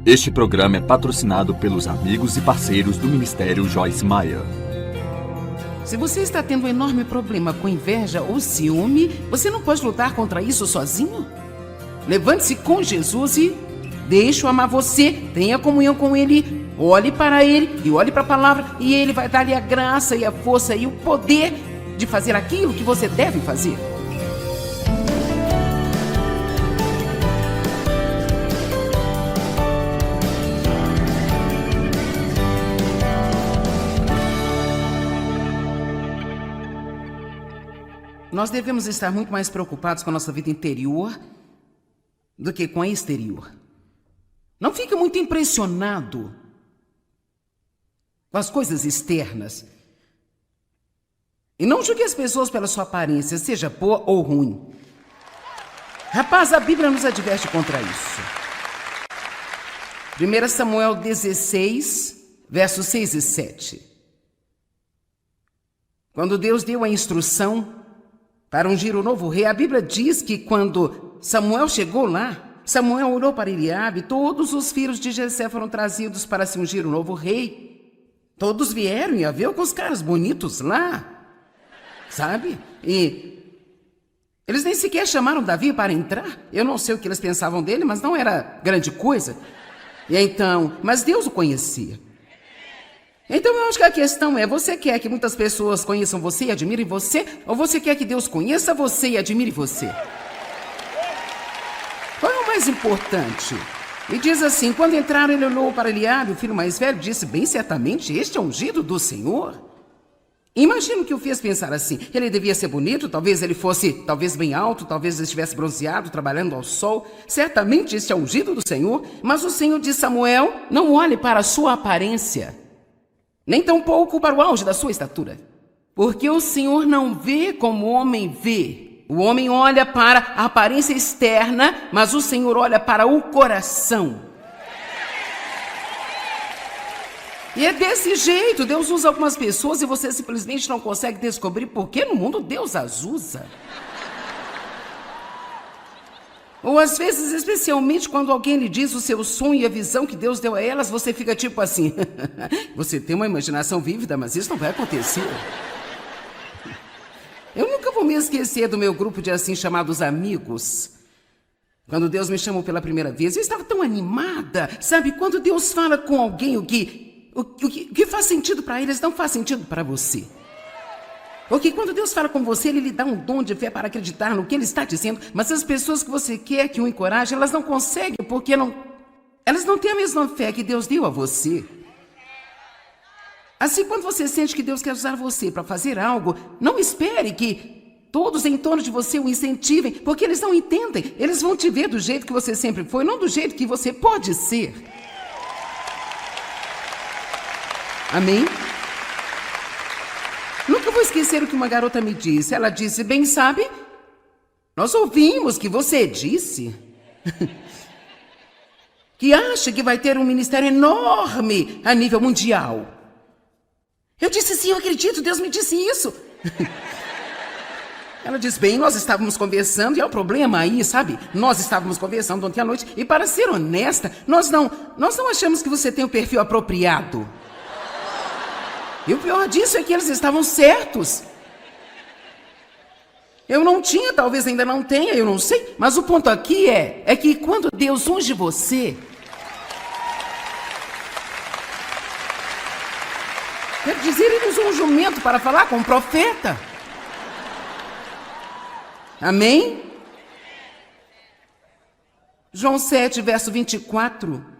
Este programa é patrocinado pelos amigos e parceiros do Ministério Joyce Meyer. Se você está tendo um enorme problema com inveja ou ciúme, você não pode lutar contra isso sozinho? Levante-se com Jesus e deixe-o amar você, tenha comunhão com Ele, olhe para Ele e olhe para a palavra e Ele vai dar-lhe a graça e a força e o poder de fazer aquilo que você deve fazer. Nós devemos estar muito mais preocupados com a nossa vida interior do que com a exterior. Não fique muito impressionado com as coisas externas. E não julgue as pessoas pela sua aparência, seja boa ou ruim. Rapaz, a Bíblia nos adverte contra isso. 1 Samuel 16, versos 6 e 7. Quando Deus deu a instrução para ungir o novo rei, a Bíblia diz que quando Samuel chegou lá, Samuel olhou para Eliabe e todos os filhos de Jessé foram trazidos para se ungir o novo rei. Todos vieram e havia com os caras bonitos lá, sabe? E eles nem sequer chamaram Davi para entrar. Eu não sei o que eles pensavam dele, mas não era grande coisa. E então, mas Deus o conhecia. Então eu acho que a questão é, você quer que muitas pessoas conheçam você e admirem você, ou você quer que Deus conheça você e admire você? Qual é o mais importante? E diz assim, quando entraram ele olhou para Eliabe, o filho mais velho, disse, bem certamente este é ungido do Senhor. Imagino o que o fez pensar assim, ele devia ser bonito, talvez ele fosse, talvez bem alto, talvez ele estivesse bronzeado, trabalhando ao sol, certamente este é ungido do Senhor, mas o Senhor disse, Samuel, não olhe para a sua aparência, nem tampouco para o auge da sua estatura. Porque o Senhor não vê como o homem vê. O homem olha para a aparência externa, mas o Senhor olha para o coração. E é desse jeito, Deus usa algumas pessoas e você simplesmente não consegue descobrir por que no mundo Deus as usa. Ou às vezes, especialmente quando alguém lhe diz o seu sonho e a visão que Deus deu a elas, você fica tipo assim, você tem uma imaginação vívida, mas isso não vai acontecer. Eu nunca vou me esquecer do meu grupo de assim chamados amigos. Quando Deus me chamou pela primeira vez, eu estava tão animada, sabe? Quando Deus fala com alguém o que faz sentido para eles não faz sentido para você. Porque quando Deus fala com você, Ele lhe dá um dom de fé para acreditar no que Ele está dizendo, mas as pessoas que você quer que o encorajem, elas não conseguem, porque elas não têm a mesma fé que Deus deu a você. Assim, quando você sente que Deus quer usar você para fazer algo, não espere que todos em torno de você o incentivem, porque eles não entendem. Eles vão te ver do jeito que você sempre foi, não do jeito que você pode ser. Amém? Nunca vou esquecer o que uma garota me disse. Ela disse, bem sabe, nós ouvimos que você disse que acha que vai ter um ministério enorme a nível mundial. Eu disse, sim, eu acredito, Deus me disse isso. Ela disse, bem, nós estávamos conversando, e é o problema aí, sabe? Nós estávamos conversando ontem à noite, e para ser honesta, nós não achamos que você tem o perfil apropriado. E o pior disso é que eles estavam certos. Eu não tinha, talvez ainda não tenha, eu não sei. Mas o ponto aqui é que quando Deus unge você, quer dizer, Ele usou um jumento para falar com um profeta. Amém? João 7, verso 24.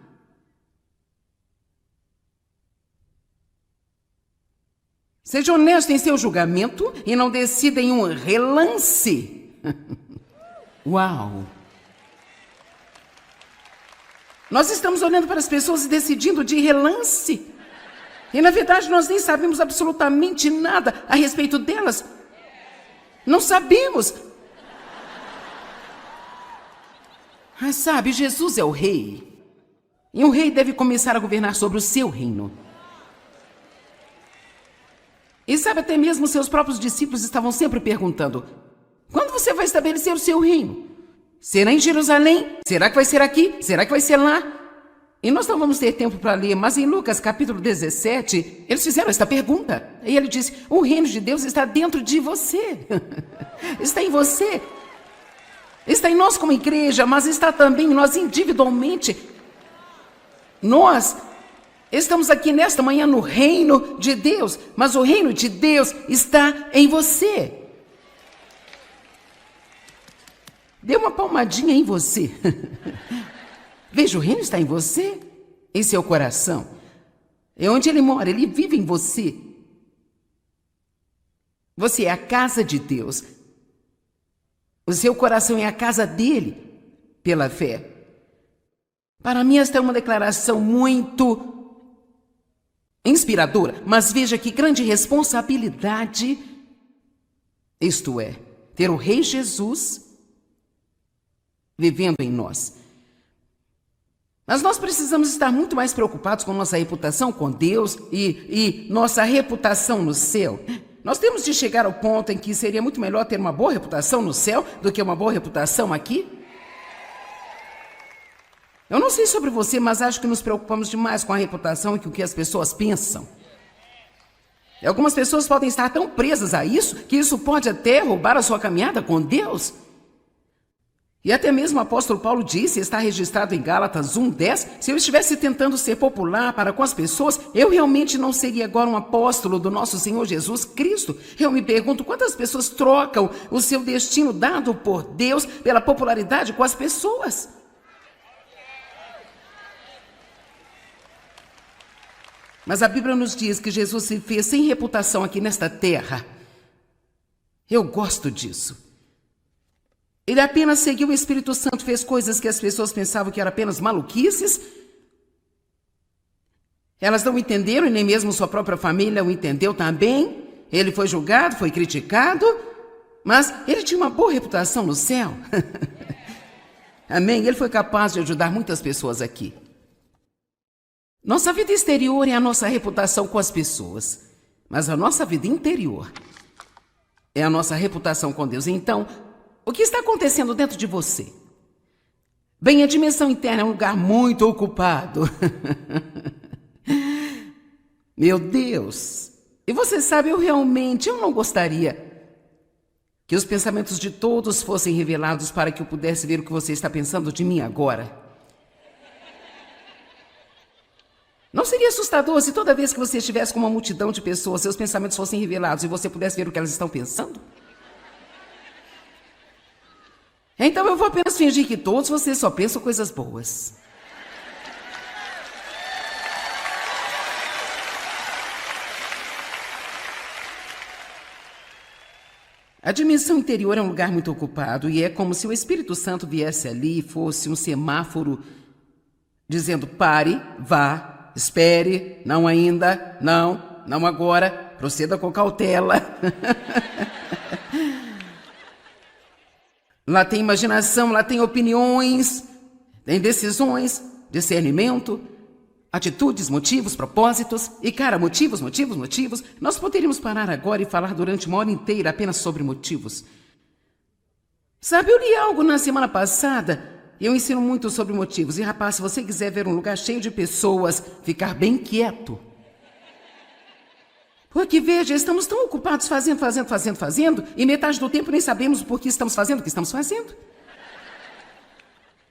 Seja honesto em seu julgamento e não decida em um relance. Uau! Nós estamos olhando para as pessoas e decidindo de relance. E na verdade nós nem sabemos absolutamente nada a respeito delas. Não sabemos. Mas sabe, Jesus é o rei. E um rei deve começar a governar sobre o seu reino. E sabe, até mesmo seus próprios discípulos estavam sempre perguntando, quando você vai estabelecer o seu reino? Será em Jerusalém? Será que vai ser aqui? Será que vai ser lá? E nós não vamos ter tempo para ler, mas em Lucas capítulo 17, eles fizeram esta pergunta. E ele disse: o reino de Deus está dentro de você. Está em você. Está em nós como igreja, mas está também em nós individualmente. Nós estamos aqui nesta manhã no reino de Deus, mas o reino de Deus está em você. Dê uma palmadinha em você. Veja, o reino está em você, em seu coração. É onde ele mora, ele vive em você. Você é a casa de Deus. O seu coração é a casa dele, pela fé. Para mim, esta é uma declaração muito inspiradora, mas veja que grande responsabilidade, isto é, ter o Rei Jesus vivendo em nós. Mas nós precisamos estar muito mais preocupados com nossa reputação com Deus e nossa reputação no céu. Nós temos de chegar ao ponto em que seria muito melhor ter uma boa reputação no céu do que uma boa reputação aqui. Eu não sei sobre você, mas acho que nos preocupamos demais com a reputação e com o que as pessoas pensam. E algumas pessoas podem estar tão presas a isso que isso pode até roubar a sua caminhada com Deus. E até mesmo o apóstolo Paulo disse, está registrado em Gálatas 1:10, se eu estivesse tentando ser popular para com as pessoas, eu realmente não seria agora um apóstolo do nosso Senhor Jesus Cristo. Eu me pergunto quantas pessoas trocam o seu destino dado por Deus pela popularidade com as pessoas. Mas a Bíblia nos diz que Jesus se fez sem reputação aqui nesta terra. Eu gosto disso. Ele apenas seguiu o Espírito Santo, fez coisas que as pessoas pensavam que eram apenas maluquices. Elas não entenderam e nem mesmo sua própria família o entendeu também. Ele foi julgado, foi criticado, mas ele tinha uma boa reputação no céu. Amém? Ele foi capaz de ajudar muitas pessoas aqui. Nossa vida exterior é a nossa reputação com as pessoas, mas a nossa vida interior é a nossa reputação com Deus. Então, o que está acontecendo dentro de você? Bem, a dimensão interna é um lugar muito ocupado. Meu Deus! E você sabe, eu não gostaria que os pensamentos de todos fossem revelados para que eu pudesse ver o que você está pensando de mim agora. Não seria assustador se toda vez que você estivesse com uma multidão de pessoas, seus pensamentos fossem revelados e você pudesse ver o que elas estão pensando? Então eu vou apenas fingir que todos vocês só pensam coisas boas. A dimensão interior é um lugar muito ocupado e é como se o Espírito Santo viesse ali e fosse um semáforo dizendo: pare, vá, espere, não ainda, não agora, proceda com cautela. Lá tem imaginação, lá tem opiniões, tem decisões, discernimento, atitudes, motivos, propósitos. E cara, motivos. Nós poderíamos parar agora e falar durante uma hora inteira apenas sobre motivos. Sabe, eu li algo na semana passada e eu ensino muito sobre motivos. E rapaz, se você quiser ver um lugar cheio de pessoas, ficar bem quieto. Porque veja, estamos tão ocupados fazendo, e metade do tempo nem sabemos por que estamos fazendo o que estamos fazendo.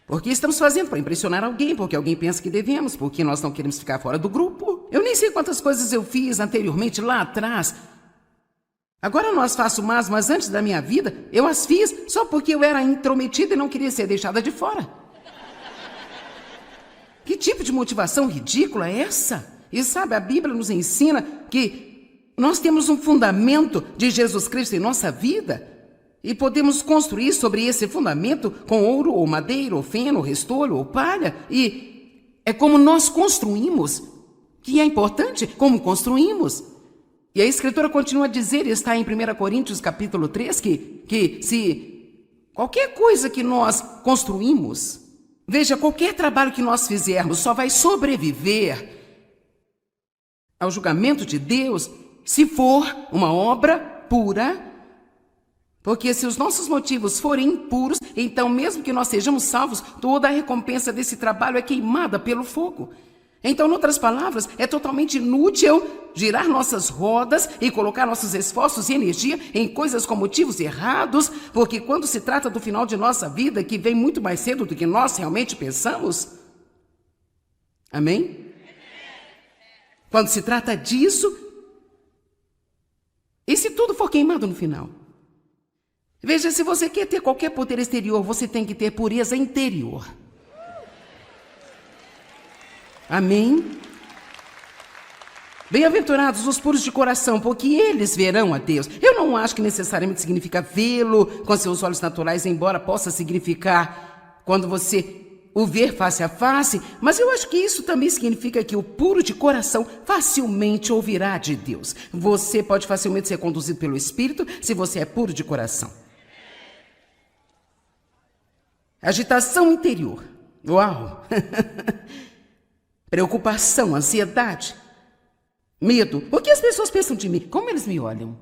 Porque estamos fazendo para impressionar alguém, porque alguém pensa que devemos, porque nós não queremos ficar fora do grupo. Eu nem sei quantas coisas eu fiz anteriormente lá atrás. Agora não as faço mais, mas antes da minha vida, eu as fiz só porque eu era intrometida e não queria ser deixada de fora. Que tipo de motivação ridícula é essa? E sabe, a Bíblia nos ensina que nós temos um fundamento de Jesus Cristo em nossa vida e podemos construir sobre esse fundamento com ouro, ou madeira, ou feno, ou restolho, ou palha. E é como nós construímos, que é importante, como construímos. E a Escritura continua a dizer, está em 1 Coríntios capítulo 3, que se qualquer coisa que nós construímos, veja, qualquer trabalho que nós fizermos só vai sobreviver ao julgamento de Deus se for uma obra pura Porque se os nossos motivos forem impuros, então mesmo que nós sejamos salvos, toda a recompensa desse trabalho é queimada pelo fogo. Então, em outras palavras, é totalmente inútil girar nossas rodas e colocar nossos esforços e energia em coisas com motivos errados, porque quando se trata do final de nossa vida, que vem muito mais cedo do que nós realmente pensamos, amém? Quando se trata disso, e se tudo for queimado no final? Veja, se você quer ter qualquer poder exterior, você tem que ter pureza interior. Amém? Bem-aventurados os puros de coração, porque eles verão a Deus. Eu não acho que necessariamente significa vê-lo com seus olhos naturais, embora possa significar quando você o ver face a face, mas eu acho que isso também significa que o puro de coração facilmente ouvirá de Deus. Você pode facilmente ser conduzido pelo Espírito se você é puro de coração. Agitação interior. Uau! Preocupação, ansiedade, medo. O que as pessoas pensam de mim? Como eles me olham?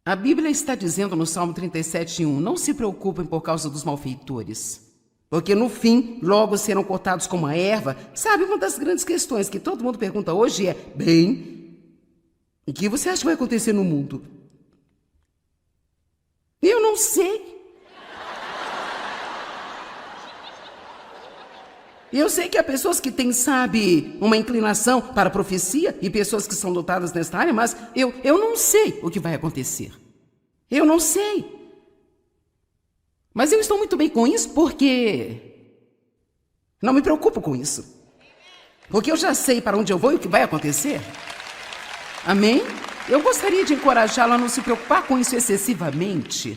A Bíblia está dizendo no Salmo 37:1, não se preocupem por causa dos malfeitores, porque no fim logo serão cortados como a erva. Sabe, uma das grandes questões que todo mundo pergunta hoje é, bem, o que você acha que vai acontecer no mundo? Eu não sei. Eu sei que há pessoas que têm, sabe, uma inclinação para a profecia e pessoas que são dotadas nesta área, mas eu não sei o que vai acontecer. Eu não sei. Mas eu estou muito bem com isso porque não me preocupo com isso. Porque eu já sei para onde eu vou e o que vai acontecer. Amém? Eu gostaria de encorajá-la a não se preocupar com isso excessivamente.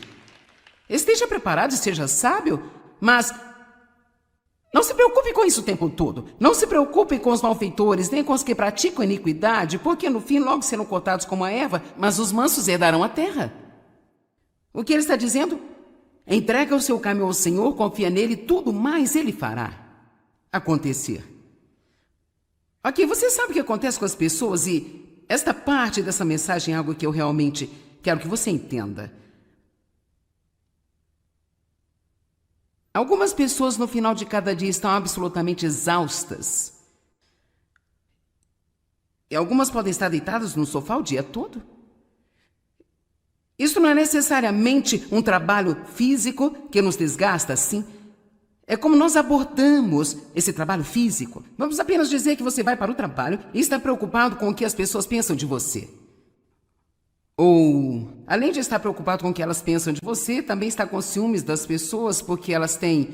Esteja preparado e seja sábio, mas não se preocupe com isso o tempo todo. Não se preocupe com os malfeitores, nem com os que praticam iniquidade, porque no fim logo serão cortados como a erva, mas os mansos herdarão a terra. O que ele está dizendo? Entrega o seu caminho ao Senhor, confia nele, tudo mais ele fará acontecer. Aqui, você sabe o que acontece com as pessoas e esta parte dessa mensagem é algo que eu realmente quero que você entenda. Algumas pessoas no final de cada dia estão absolutamente exaustas. E algumas podem estar deitadas no sofá o dia todo. Isso não é necessariamente um trabalho físico que nos desgasta, sim. É como nós abordamos esse trabalho físico. Vamos apenas dizer que você vai para o trabalho e está preocupado com o que as pessoas pensam de você. Ou, além de estar preocupado com o que elas pensam de você, também está com ciúmes das pessoas porque elas têm,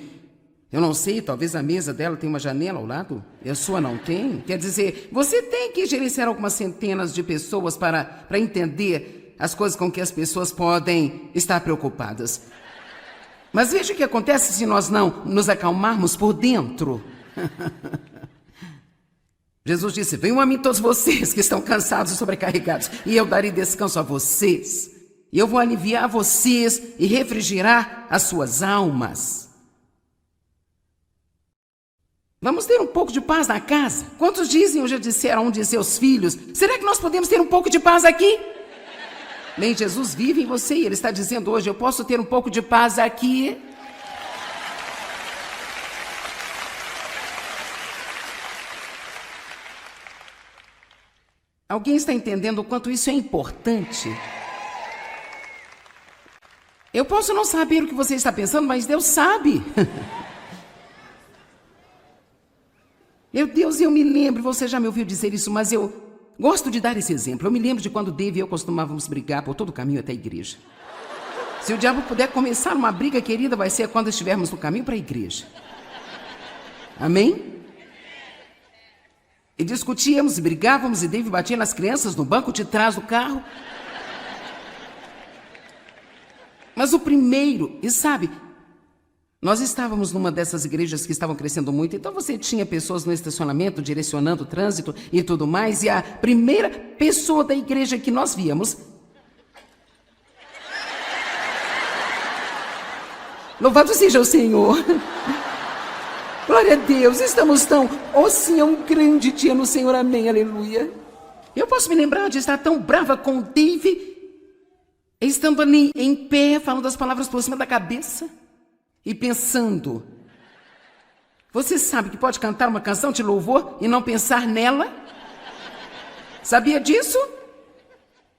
eu não sei, talvez a mesa dela tem uma janela ao lado e a sua não tem. Quer dizer, você tem que gerenciar algumas centenas de pessoas para entender as coisas com que as pessoas podem estar preocupadas. Mas veja o que acontece se nós não nos acalmarmos por dentro. Jesus disse, venham a mim todos vocês que estão cansados e sobrecarregados, e eu darei descanso a vocês. E eu vou aliviar vocês e refrigerar as suas almas. Vamos ter um pouco de paz na casa? Quantos dizem ou já disseram a um de seus filhos, será que nós podemos ter um pouco de paz aqui? Bem, Jesus vive em você e Ele está dizendo hoje, eu posso ter um pouco de paz aqui? Alguém está entendendo o quanto isso é importante? Eu posso não saber o que você está pensando, mas Deus sabe. Meu Deus, eu me lembro, você já me ouviu dizer isso, mas eu gosto de dar esse exemplo. Eu me lembro de quando Dave e eu costumávamos brigar por todo o caminho até a igreja. Se o diabo puder começar uma briga, querida, vai ser quando estivermos no caminho para a igreja. Amém? E discutíamos e brigávamos e Dave batia nas crianças no banco de trás do carro. Mas o primeiro, e sabe, nós estávamos numa dessas igrejas que estavam crescendo muito, então você tinha pessoas no estacionamento direcionando o trânsito e tudo mais, e a primeira pessoa da igreja que nós víamos, louvado seja o Senhor. Glória a Deus, estamos tão... Oh, sim, é um grande dia no Senhor, amém, aleluia. Eu posso me lembrar de estar tão brava com o Dave estando ali em pé, falando as palavras por cima da cabeça e pensando. Você sabe que pode cantar uma canção de louvor e não pensar nela? Sabia disso?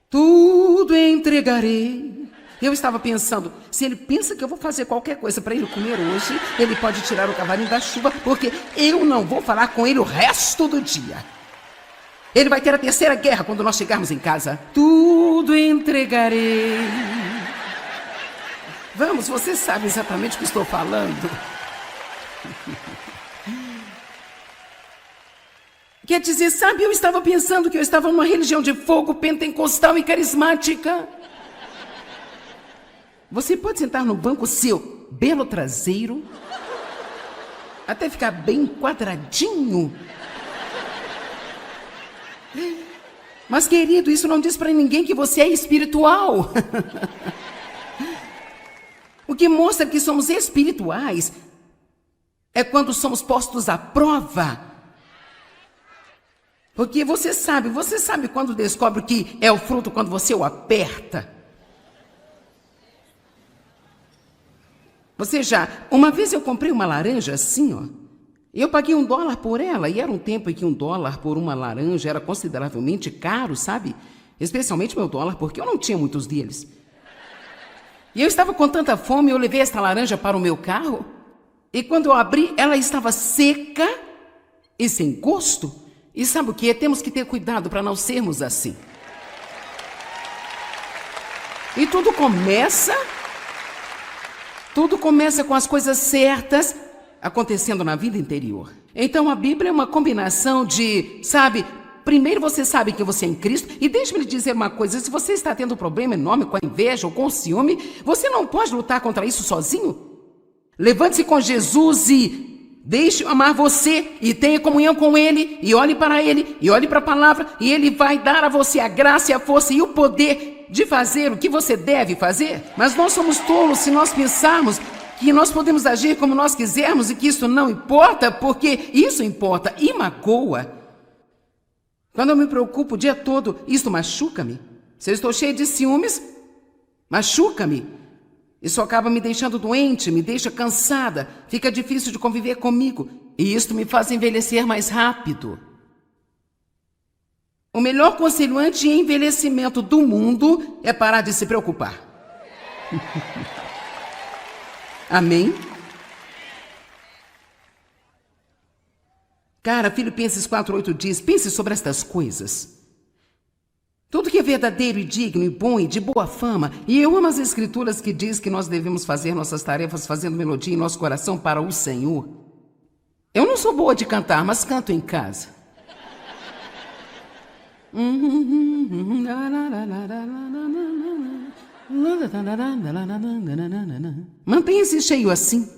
Tudo entregarei. Eu estava pensando, se ele pensa que eu vou fazer qualquer coisa para ele comer hoje, ele pode tirar o cavalinho da chuva, porque eu não vou falar com ele o resto do dia. Ele vai ter a terceira guerra quando nós chegarmos em casa. Tudo entregarei. Vamos, você sabe exatamente o que estou falando. Quer dizer, sabe, eu estava pensando que eu estava numa religião de fogo pentecostal e carismática. Você pode sentar no banco seu belo traseiro, até ficar bem quadradinho. Mas, querido, isso não diz para ninguém que você é espiritual. O que mostra que somos espirituais é quando somos postos à prova. Porque você sabe quando descobre que é o fruto quando você o aperta. Uma vez eu comprei uma laranja assim, ó. Eu paguei $1 por ela, e era um tempo em que $1 por uma laranja era consideravelmente caro, sabe? Especialmente meu dólar, porque eu não tinha muitos deles. E eu estava com tanta fome, eu levei esta laranja para o meu carro, e quando eu abri, ela estava seca e sem gosto. E sabe o que? Temos que ter cuidado para não sermos assim. E tudo começa com as coisas certas acontecendo na vida interior. Então a Bíblia é uma combinação de, sabe, primeiro você sabe que você é em Cristo, e deixe-me lhe dizer uma coisa, se você está tendo um problema enorme com a inveja ou com o ciúme, você não pode lutar contra isso sozinho. Levante-se com Jesus e deixe-o amar você, e tenha comunhão com Ele, e olhe para Ele, e olhe para a palavra, e Ele vai dar a você a graça e a força e o poder de fazer o que você deve fazer. Mas nós somos tolos se nós pensarmos que nós podemos agir como nós quisermos e que isso não importa, porque isso importa e magoa. Quando eu me preocupo o dia todo, isto machuca-me. Se eu estou cheio de ciúmes, machuca-me. Isso acaba me deixando doente, me deixa cansada, fica difícil de conviver comigo, e isto me faz envelhecer mais rápido. O melhor conselho anti-envelhecimento do mundo é parar de se preocupar. Amém? Cara, Filipenses 4:8 diz, pense sobre estas coisas. Tudo que é verdadeiro e digno e bom e de boa fama. E eu amo as escrituras que diz que nós devemos fazer nossas tarefas fazendo melodia em nosso coração para o Senhor. Eu não sou boa de cantar, mas canto em casa. Mantenha-se cheio assim.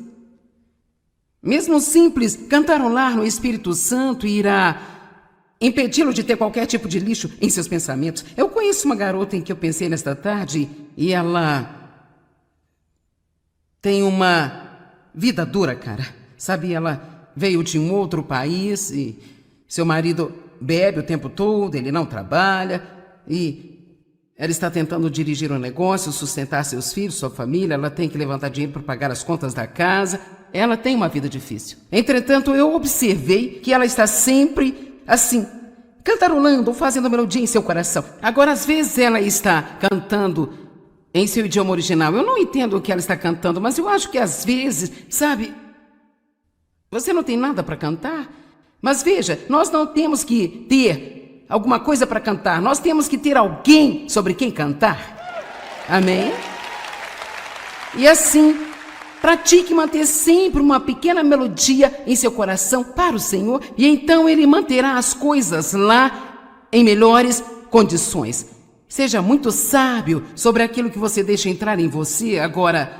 Mesmo simples, cantarolar no Espírito Santo irá impedi-lo de ter qualquer tipo de lixo em seus pensamentos. Eu conheço uma garota em que eu pensei nesta tarde e ela tem uma vida dura, cara. Sabe, ela veio de um outro país e seu marido bebe o tempo todo, ele não trabalha e ela está tentando dirigir um negócio, sustentar seus filhos, sua família, ela tem que levantar dinheiro para pagar as contas da casa. Ela tem uma vida difícil. Entretanto, eu observei que ela está sempre assim, cantarolando ou fazendo melodia em seu coração. Agora, às vezes ela está cantando em seu idioma original. Eu não entendo o que ela está cantando, mas eu acho que às vezes, sabe, você não tem nada para cantar? Mas veja, nós não temos que ter alguma coisa para cantar, nós temos que ter alguém sobre quem cantar. Amém? E assim, pratique manter sempre uma pequena melodia em seu coração para o Senhor, e então Ele manterá as coisas lá em melhores condições. Seja muito sábio sobre aquilo que você deixa entrar em você. Agora,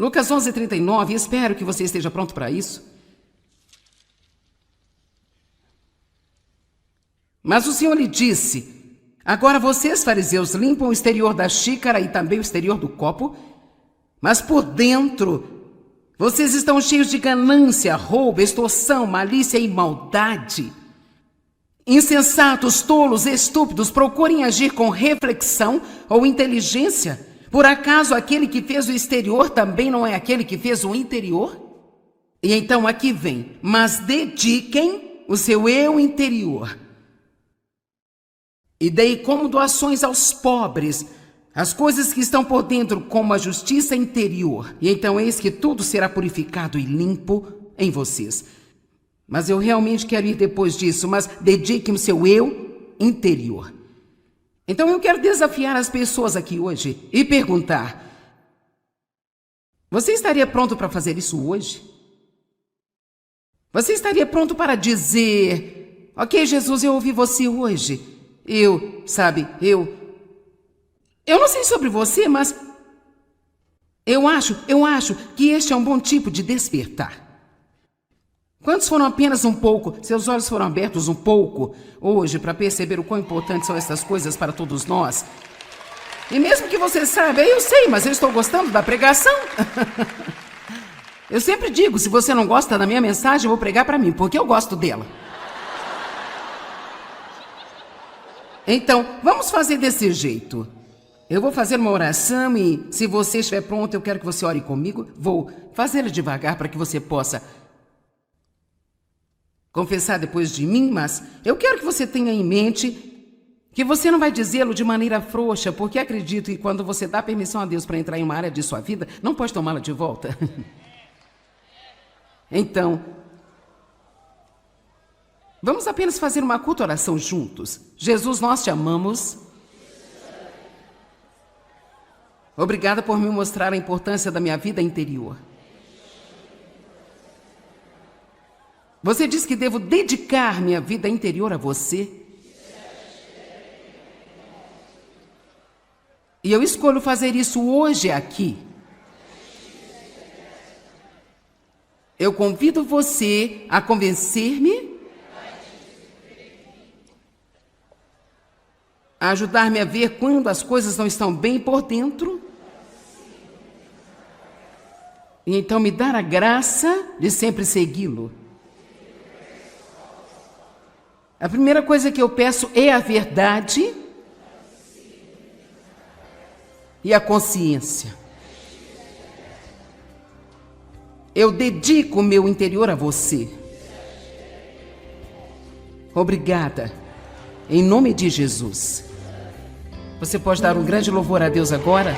Lucas 11:39, espero que você esteja pronto para isso. Mas o Senhor lhe disse, agora vocês, fariseus, limpam o exterior da xícara e também o exterior do copo, mas por dentro, vocês estão cheios de ganância, roubo, extorsão, malícia e maldade. Insensatos, tolos, estúpidos, procurem agir com reflexão ou inteligência. Por acaso aquele que fez o exterior também não é aquele que fez o interior? E então aqui vem, mas dediquem o seu eu interior. E dei como doações aos pobres as coisas que estão por dentro, como a justiça interior. E então eis que tudo será purificado e limpo em vocês. Mas eu realmente quero ir depois disso, mas dediquem o seu eu interior. Então eu quero desafiar as pessoas aqui hoje e perguntar: você estaria pronto para fazer isso hoje? Você estaria pronto para dizer: ok, Jesus, eu ouvi você hoje. Eu não sei sobre você, mas eu acho que este é um bom tipo de despertar. Quantos foram apenas um pouco, seus olhos foram abertos um pouco hoje para perceber o quão importantes são essas coisas para todos nós? E mesmo que você saiba, eu sei, mas eu estou gostando da pregação. Eu sempre digo, se você não gosta da minha mensagem, eu vou pregar para mim, porque eu gosto dela. Então, vamos fazer desse jeito. Eu vou fazer uma oração e, se você estiver pronto, eu quero que você ore comigo. Vou fazê-la devagar para que você possa confessar depois de mim, mas eu quero que você tenha em mente que você não vai dizê-lo de maneira frouxa, porque acredito que quando você dá permissão a Deus para entrar em uma área de sua vida, não pode tomá-la de volta. Então, vamos apenas fazer uma curta oração juntos. Jesus, nós te amamos. Obrigada por me mostrar a importância da minha vida interior. Você diz que devo dedicar minha vida interior a você. E eu escolho fazer isso hoje aqui. Eu convido você a convencer-me, a ajudar-me a ver quando as coisas não estão bem por dentro, e então me dar a graça de sempre segui-lo. A primeira coisa que eu peço é a verdade e a consciência. Eu dedico o meu interior a você. Obrigada, em nome de Jesus. Você pode dar um grande louvor a Deus agora?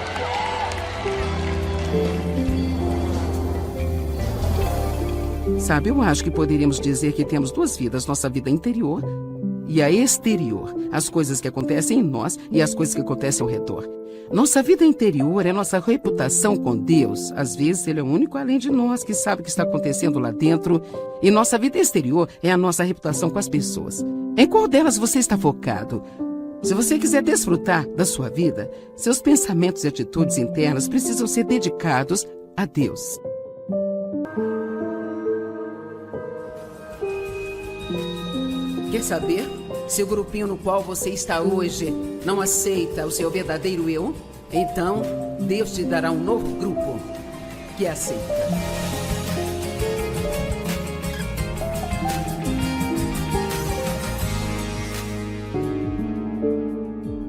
Sabe, eu acho que poderíamos dizer que temos duas vidas, nossa vida interior e a exterior. As coisas que acontecem em nós e as coisas que acontecem ao redor. Nossa vida interior é nossa reputação com Deus. Às vezes Ele é o único além de nós que sabe o que está acontecendo lá dentro. E nossa vida exterior é a nossa reputação com as pessoas. Em qual delas você está focado? Se você quiser desfrutar da sua vida, seus pensamentos e atitudes internas precisam ser dedicados a Deus. Quer saber se o grupinho no qual você está hoje não aceita o seu verdadeiro eu? Então, Deus te dará um novo grupo que aceita.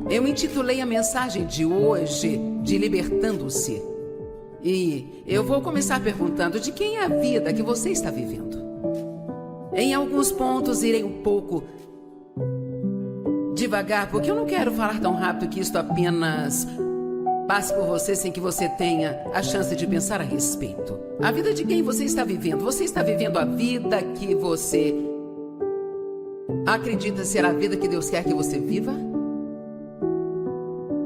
Eu intitulei a mensagem de hoje de Libertando-se. E eu vou começar perguntando de quem é a vida que você está vivendo. Em alguns pontos irei um pouco devagar, porque eu não quero falar tão rápido que isto apenas passe por você sem que você tenha a chance de pensar a respeito. A vida de quem você está vivendo? Você está vivendo a vida que você acredita ser a vida que Deus quer que você viva?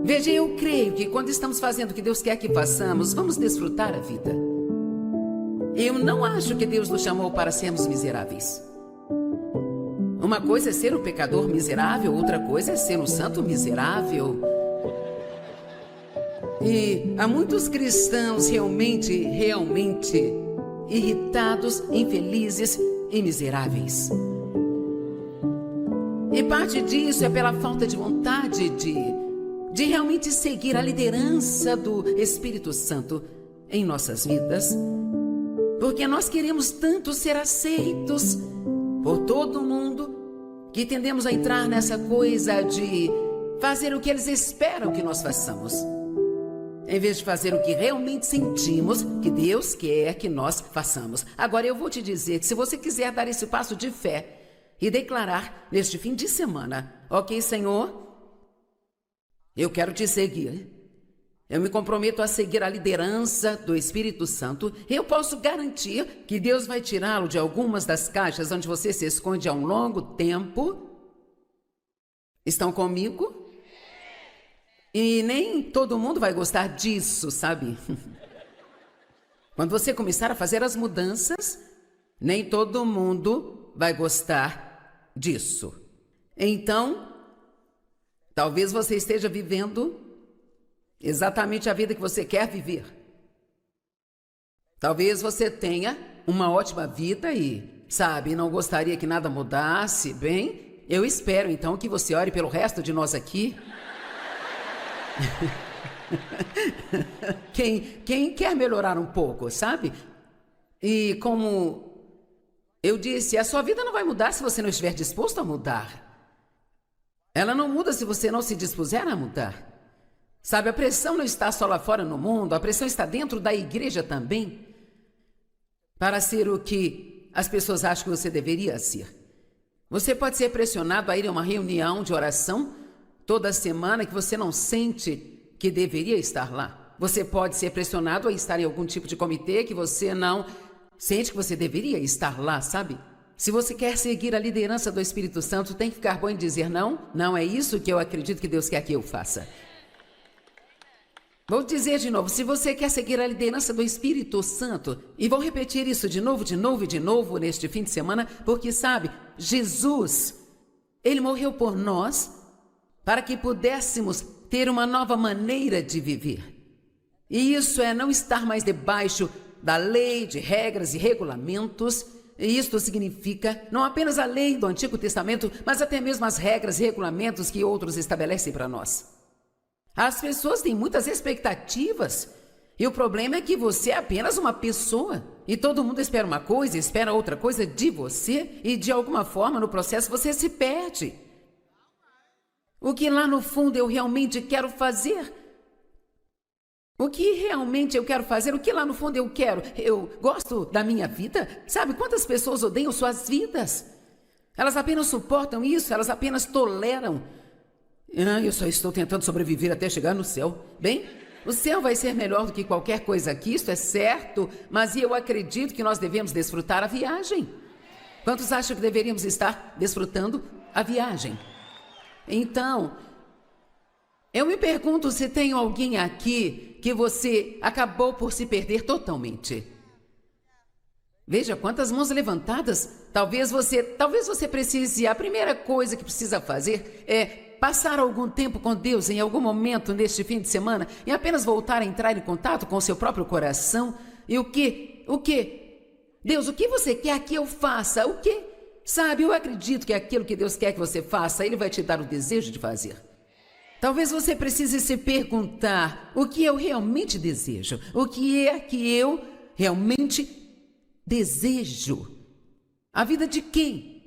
Veja, eu creio que quando estamos fazendo o que Deus quer que façamos, vamos desfrutar a vida. Eu não acho que Deus nos chamou para sermos miseráveis. Uma coisa é ser um pecador miserável, outra coisa é ser um santo miserável. E há muitos cristãos realmente irritados, infelizes e miseráveis. E parte disso é pela falta de vontade de realmente seguir a liderança do Espírito Santo em nossas vidas. Porque nós queremos tanto ser aceitos por todo mundo que tendemos a entrar nessa coisa de fazer o que eles esperam que nós façamos, em vez de fazer o que realmente sentimos que Deus quer que nós façamos. Agora eu vou te dizer que se você quiser dar esse passo de fé e declarar neste fim de semana: ok, Senhor, eu quero te seguir. Eu me comprometo a seguir a liderança do Espírito Santo. Eu posso garantir que Deus vai tirá-lo de algumas das caixas onde você se esconde há um longo tempo. Estão comigo? E nem todo mundo vai gostar disso, sabe? Quando você começar a fazer as mudanças, nem todo mundo vai gostar disso. Então, talvez você esteja vivendo exatamente a vida que você quer viver. Talvez você tenha uma ótima vida e, sabe, não gostaria que nada mudasse. Bem, eu espero então que você ore pelo resto de nós aqui. Quem quer melhorar um pouco, sabe? E como eu disse, a sua vida não vai mudar se você não estiver disposto a mudar. Ela não muda se você não se dispuser a mudar. Sabe, a pressão não está só lá fora no mundo, a pressão está dentro da igreja também, para ser o que as pessoas acham que você deveria ser. Você pode ser pressionado a ir a uma reunião de oração toda semana que você não sente que deveria estar lá. Você pode ser pressionado a estar em algum tipo de comitê que você não sente que você deveria estar lá, sabe? Se você quer seguir a liderança do Espírito Santo, tem que ficar bom em dizer não. Não é isso que eu acredito que Deus quer que eu faça. Vou dizer de novo, se você quer seguir a liderança do Espírito Santo, e vou repetir isso de novo e de novo neste fim de semana, porque sabe, Jesus, Ele morreu por nós para que pudéssemos ter uma nova maneira de viver. E isso é não estar mais debaixo da lei, de regras e regulamentos. E isto significa não apenas a lei do Antigo Testamento, mas até mesmo as regras e regulamentos que outros estabelecem para nós. As pessoas têm muitas expectativas e o problema é que você é apenas uma pessoa e todo mundo espera uma coisa, espera outra coisa de você e de alguma forma no processo você se perde. O que lá no fundo eu realmente quero fazer? O que realmente eu quero fazer? O que lá no fundo eu quero? Eu gosto da minha vida? Sabe quantas pessoas odeiam suas vidas? Elas apenas suportam isso, elas apenas toleram. Eu só estou tentando sobreviver até chegar no céu. Bem, o céu vai ser melhor do que qualquer coisa aqui, isso é certo, mas eu acredito que nós devemos desfrutar a viagem. Quantos acham que deveríamos estar desfrutando a viagem? Então, eu me pergunto se tem alguém aqui que você acabou por se perder totalmente. Veja quantas mãos levantadas. Talvez você precise, a primeira coisa que precisa fazer é passar algum tempo com Deus em algum momento neste fim de semana e apenas voltar a entrar em contato com o seu próprio coração. E o que? Deus, o que você quer que eu faça? O que? Sabe, eu acredito que aquilo que Deus quer que você faça, Ele vai te dar o desejo de fazer. Talvez você precise se perguntar: o que eu realmente desejo? O que é que eu realmente desejo? A vida de quem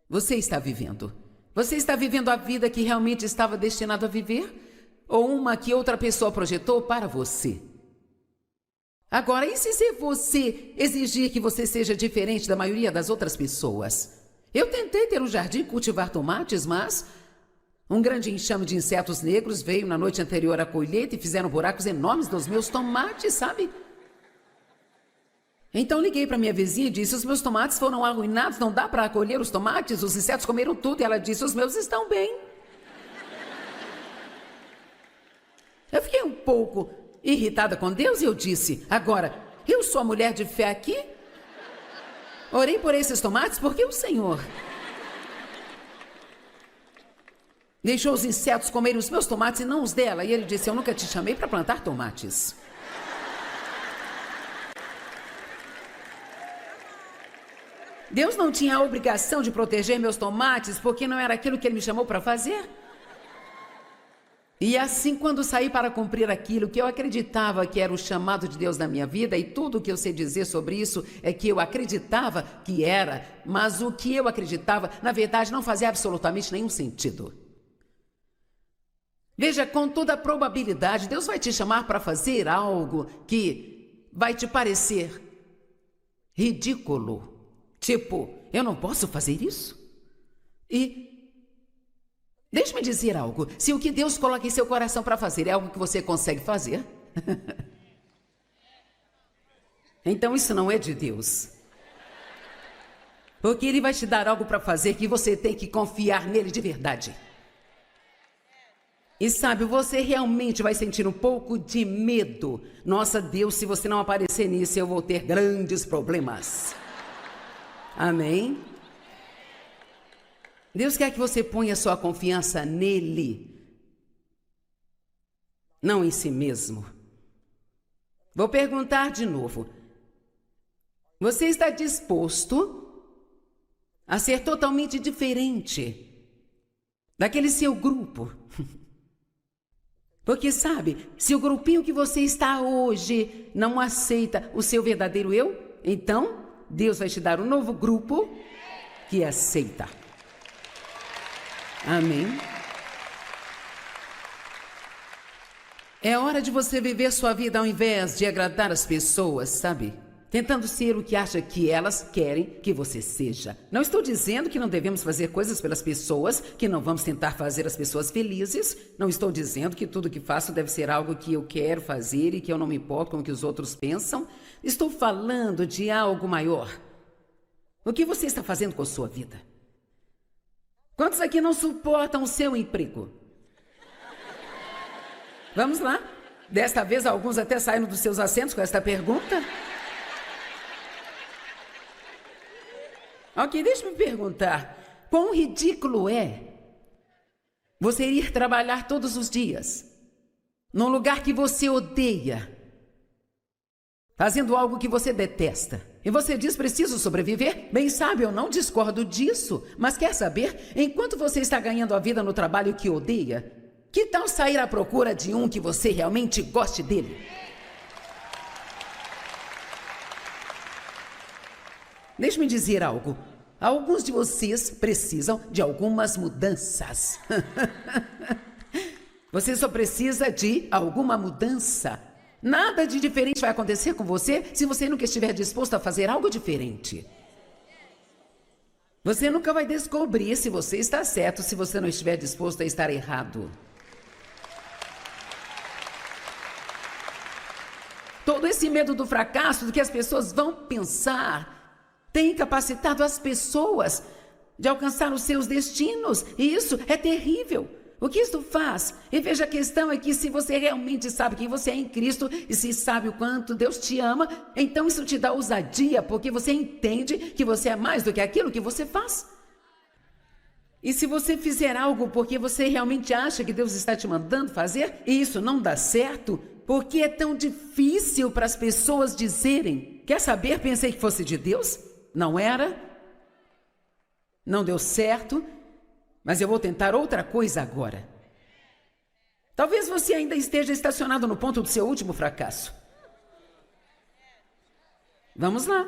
você está vivendo? Você está vivendo a vida que realmente estava destinado a viver? Ou uma que outra pessoa projetou para você? Agora, e se você exigir que você seja diferente da maioria das outras pessoas? Eu tentei ter um jardim e cultivar tomates, mas um grande enxame de insetos negros veio na noite anterior à colheita e fizeram buracos enormes nos meus tomates, sabe? Então liguei para minha vizinha e disse: os meus tomates foram arruinados, não dá para colher os tomates, os insetos comeram tudo. E ela disse: os meus estão bem. Eu fiquei um pouco irritada com Deus e eu disse: agora, eu sou a mulher de fé aqui? Orei por esses tomates porque o Senhor deixou os insetos comerem os meus tomates e não os dela. E Ele disse: eu nunca te chamei para plantar tomates. Deus não tinha a obrigação de proteger meus tomates porque não era aquilo que Ele me chamou para fazer? E assim, quando saí para cumprir aquilo que eu acreditava que era o chamado de Deus na minha vida, e tudo o que eu sei dizer sobre isso é que eu acreditava que era, mas o que eu acreditava, na verdade, não fazia absolutamente nenhum sentido. Veja, com toda a probabilidade, Deus vai te chamar para fazer algo que vai te parecer ridículo. Tipo, eu não posso fazer isso? E deixe-me dizer algo. Se o que Deus coloca em seu coração para fazer é algo que você consegue fazer, então isso não é de Deus. Porque Ele vai te dar algo para fazer que você tem que confiar nele de verdade. E sabe, você realmente vai sentir um pouco de medo. Nossa, Deus, se você não aparecer nisso, eu vou ter grandes problemas. Amém? Deus quer que você ponha sua confiança nele, não em si mesmo. Vou perguntar de novo. Você está disposto a ser totalmente diferente daquele seu grupo? Porque sabe, se o grupinho que você está hoje não aceita o seu verdadeiro eu, então Deus vai te dar um novo grupo que aceita. Amém? É hora de você viver sua vida ao invés de agradar as pessoas, sabe? Tentando ser o que acha que elas querem que você seja. Não estou dizendo que não devemos fazer coisas pelas pessoas, que não vamos tentar fazer as pessoas felizes. Não estou dizendo que tudo que faço deve ser algo que eu quero fazer e que eu não me importo com o que os outros pensam. Estou falando de algo maior. O que você está fazendo com a sua vida? Quantos aqui não suportam o seu emprego? Vamos lá. Desta vez, alguns até saíram dos seus assentos com esta pergunta. Ok, deixa-me perguntar. Quão ridículo é você ir trabalhar todos os dias num lugar que você odeia, fazendo algo que você detesta. E você diz, preciso sobreviver? Bem sabe, eu não discordo disso. Mas quer saber? Enquanto você está ganhando a vida no trabalho que odeia, que tal sair à procura de um que você realmente goste dele? Deixe-me dizer algo. Alguns de vocês precisam de algumas mudanças. Você só precisa de alguma mudança. Nada de diferente vai acontecer com você se você nunca estiver disposto a fazer algo diferente. Você nunca vai descobrir se você está certo se você não estiver disposto a estar errado. Todo esse medo do fracasso, do que as pessoas vão pensar, tem incapacitado as pessoas de alcançar os seus destinos. E isso é terrível. O que isso faz? E veja, a questão é que se você realmente sabe quem você é em Cristo e se sabe o quanto Deus te ama, então isso te dá ousadia, porque você entende que você é mais do que aquilo que você faz. E se você fizer algo porque você realmente acha que Deus está te mandando fazer, e isso não dá certo, porque é tão difícil para as pessoas dizerem, quer saber, pensei que fosse de Deus? Não era? Não deu certo? Mas eu vou tentar outra coisa agora. Talvez você ainda esteja estacionado no ponto do seu último fracasso. Vamos lá.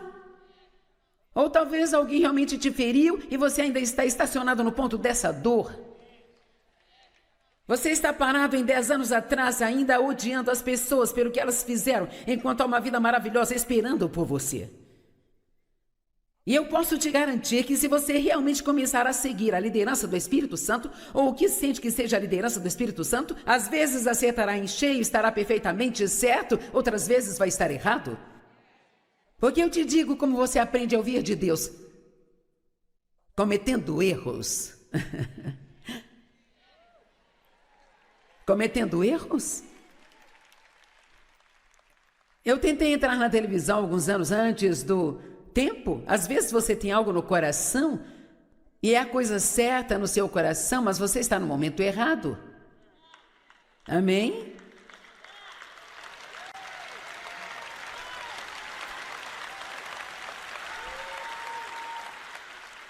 Ou talvez alguém realmente te feriu e você ainda está estacionado no ponto dessa dor. Você está parado em 10 anos atrás, ainda odiando as pessoas pelo que elas fizeram, enquanto há uma vida maravilhosa esperando por você. E eu posso te garantir que se você realmente começar a seguir a liderança do Espírito Santo, ou o que sente que seja a liderança do Espírito Santo, às vezes acertará em cheio, estará perfeitamente certo, outras vezes vai estar errado. Porque eu te digo como você aprende a ouvir de Deus. Cometendo erros. Cometendo erros? Eu tentei entrar na televisão alguns anos antes do tempo. Às vezes você tem algo no coração e é a coisa certa no seu coração, mas você está no momento errado. Amém?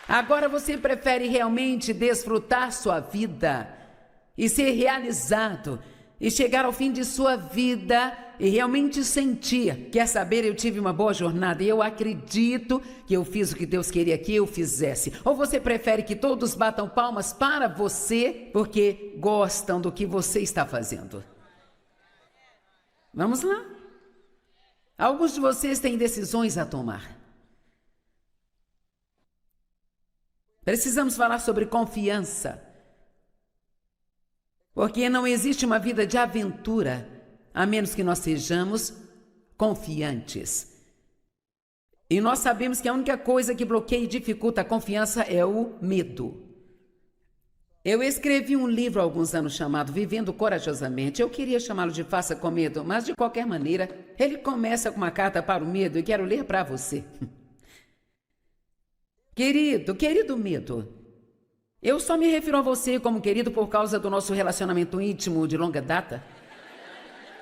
Agora você prefere realmente desfrutar sua vida e ser realizado e chegar ao fim de sua vida e realmente sentir, quer saber, eu tive uma boa jornada e eu acredito que eu fiz o que Deus queria que eu fizesse. Ou você prefere que todos batam palmas para você porque gostam do que você está fazendo? Vamos lá. Alguns de vocês têm decisões a tomar. Precisamos falar sobre confiança. Porque não existe uma vida de aventura, a menos que nós sejamos confiantes. E nós sabemos que a única coisa que bloqueia e dificulta a confiança é o medo. Eu escrevi um livro há alguns anos chamado Vivendo Corajosamente. Eu queria chamá-lo de Faça com Medo, mas de qualquer maneira, ele começa com uma carta para o medo e quero ler para você. Querido medo, eu só me refiro a você como querido por causa do nosso relacionamento íntimo de longa data.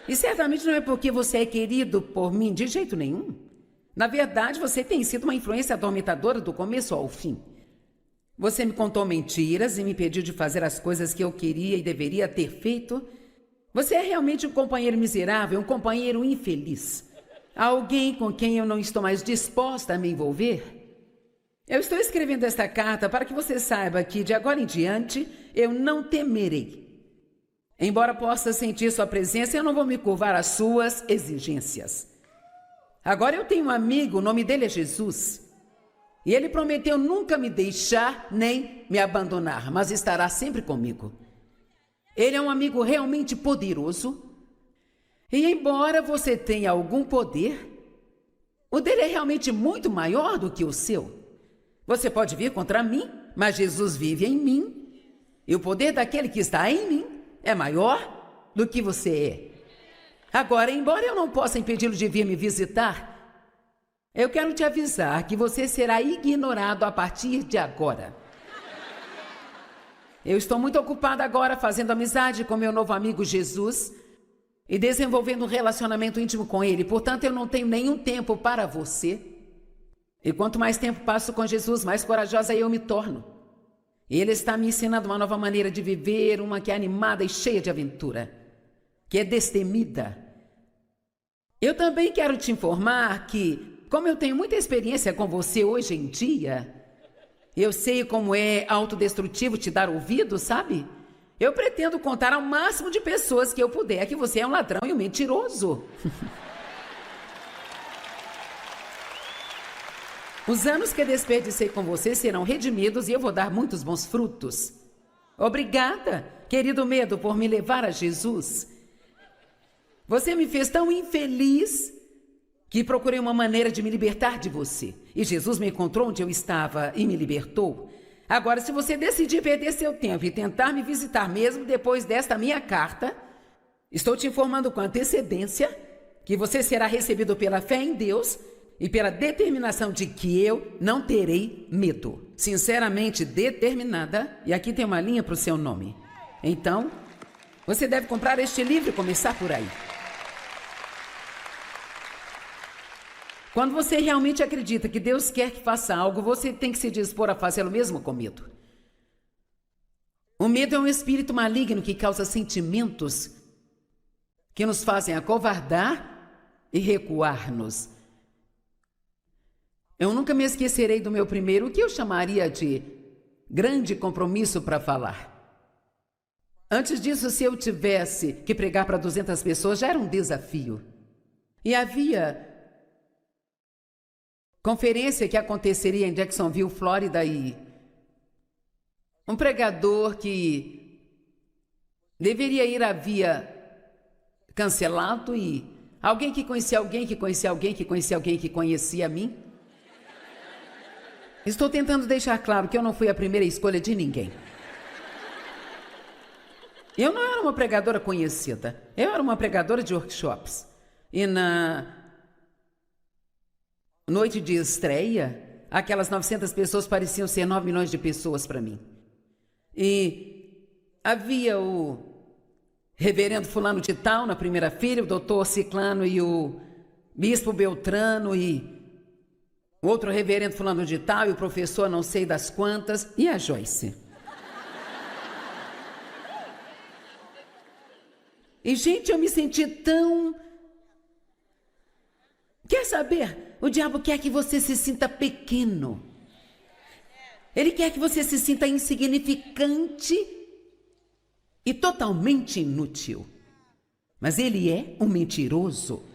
E certamente não é porque você é querido por mim de jeito nenhum. Na verdade, você tem sido uma influência atormentadora do começo ao fim. Você me contou mentiras e me impediu de fazer as coisas que eu queria e deveria ter feito. Você é realmente um companheiro miserável, um companheiro infeliz. Alguém com quem eu não estou mais disposta a me envolver. Eu estou escrevendo esta carta para que você saiba que, de agora em diante, eu não temerei. Embora possa sentir sua presença, eu não vou me curvar às suas exigências. Agora eu tenho um amigo, o nome dele é Jesus. E ele prometeu nunca me deixar nem me abandonar, mas estará sempre comigo. Ele é um amigo realmente poderoso. E embora você tenha algum poder, o dele é realmente muito maior do que o seu. Você pode vir contra mim, mas Jesus vive em mim. E o poder daquele que está em mim é maior do que você é. Agora, embora eu não possa impedi-lo de vir me visitar, eu quero te avisar que você será ignorado a partir de agora. Eu estou muito ocupada agora fazendo amizade com meu novo amigo Jesus e desenvolvendo um relacionamento íntimo com ele. Portanto, eu não tenho nenhum tempo para você. E quanto mais tempo passo com Jesus, mais corajosa eu me torno. Ele está me ensinando uma nova maneira de viver, uma que é animada e cheia de aventura, que é destemida. Eu também quero te informar que, como eu tenho muita experiência com você hoje em dia, eu sei como é autodestrutivo te dar ouvido, sabe? Eu pretendo contar ao máximo de pessoas que eu puder que você é um ladrão e um mentiroso. Os anos que desperdicei com você serão redimidos e eu vou dar muitos bons frutos. Obrigada, querido medo, por me levar a Jesus. Você me fez tão infeliz que procurei uma maneira de me libertar de você. E Jesus me encontrou onde eu estava e me libertou. Agora, se você decidir perder seu tempo e tentar me visitar mesmo depois desta minha carta, estou te informando com antecedência que você será recebido pela fé em Deus e pela determinação de que eu não terei medo. Sinceramente determinada, e aqui tem uma linha para o seu nome. Então, você deve comprar este livro e começar por aí. Quando você realmente acredita que Deus quer que faça algo, você tem que se dispor a fazê-lo mesmo com medo. O medo é um espírito maligno que causa sentimentos que nos fazem acovardar e recuar-nos. Eu nunca me esquecerei do meu primeiro, o que eu chamaria de grande compromisso para falar. Antes disso, se eu tivesse que pregar para 200 pessoas, já era um desafio. E havia conferência que aconteceria em Jacksonville, Flórida, e um pregador que deveria ir havia cancelado e alguém que conhecia alguém que conhecia alguém que conhecia alguém que conhecia a mim. Estou tentando deixar claro que eu não fui a primeira escolha de ninguém. Eu não era uma pregadora conhecida. Eu era uma pregadora de workshops. E na noite de estreia, aquelas 900 pessoas pareciam ser 9 milhões de pessoas para mim. E havia o reverendo fulano de tal na primeira fila, o doutor Ciclano e o bispo Beltrano e o outro reverendo fulano de tal e o professor não sei das quantas e a Joyce. E, gente, eu me senti tão... Quer saber? O diabo quer que você se sinta pequeno. Ele quer que você se sinta insignificante e totalmente inútil. Mas ele é um mentiroso.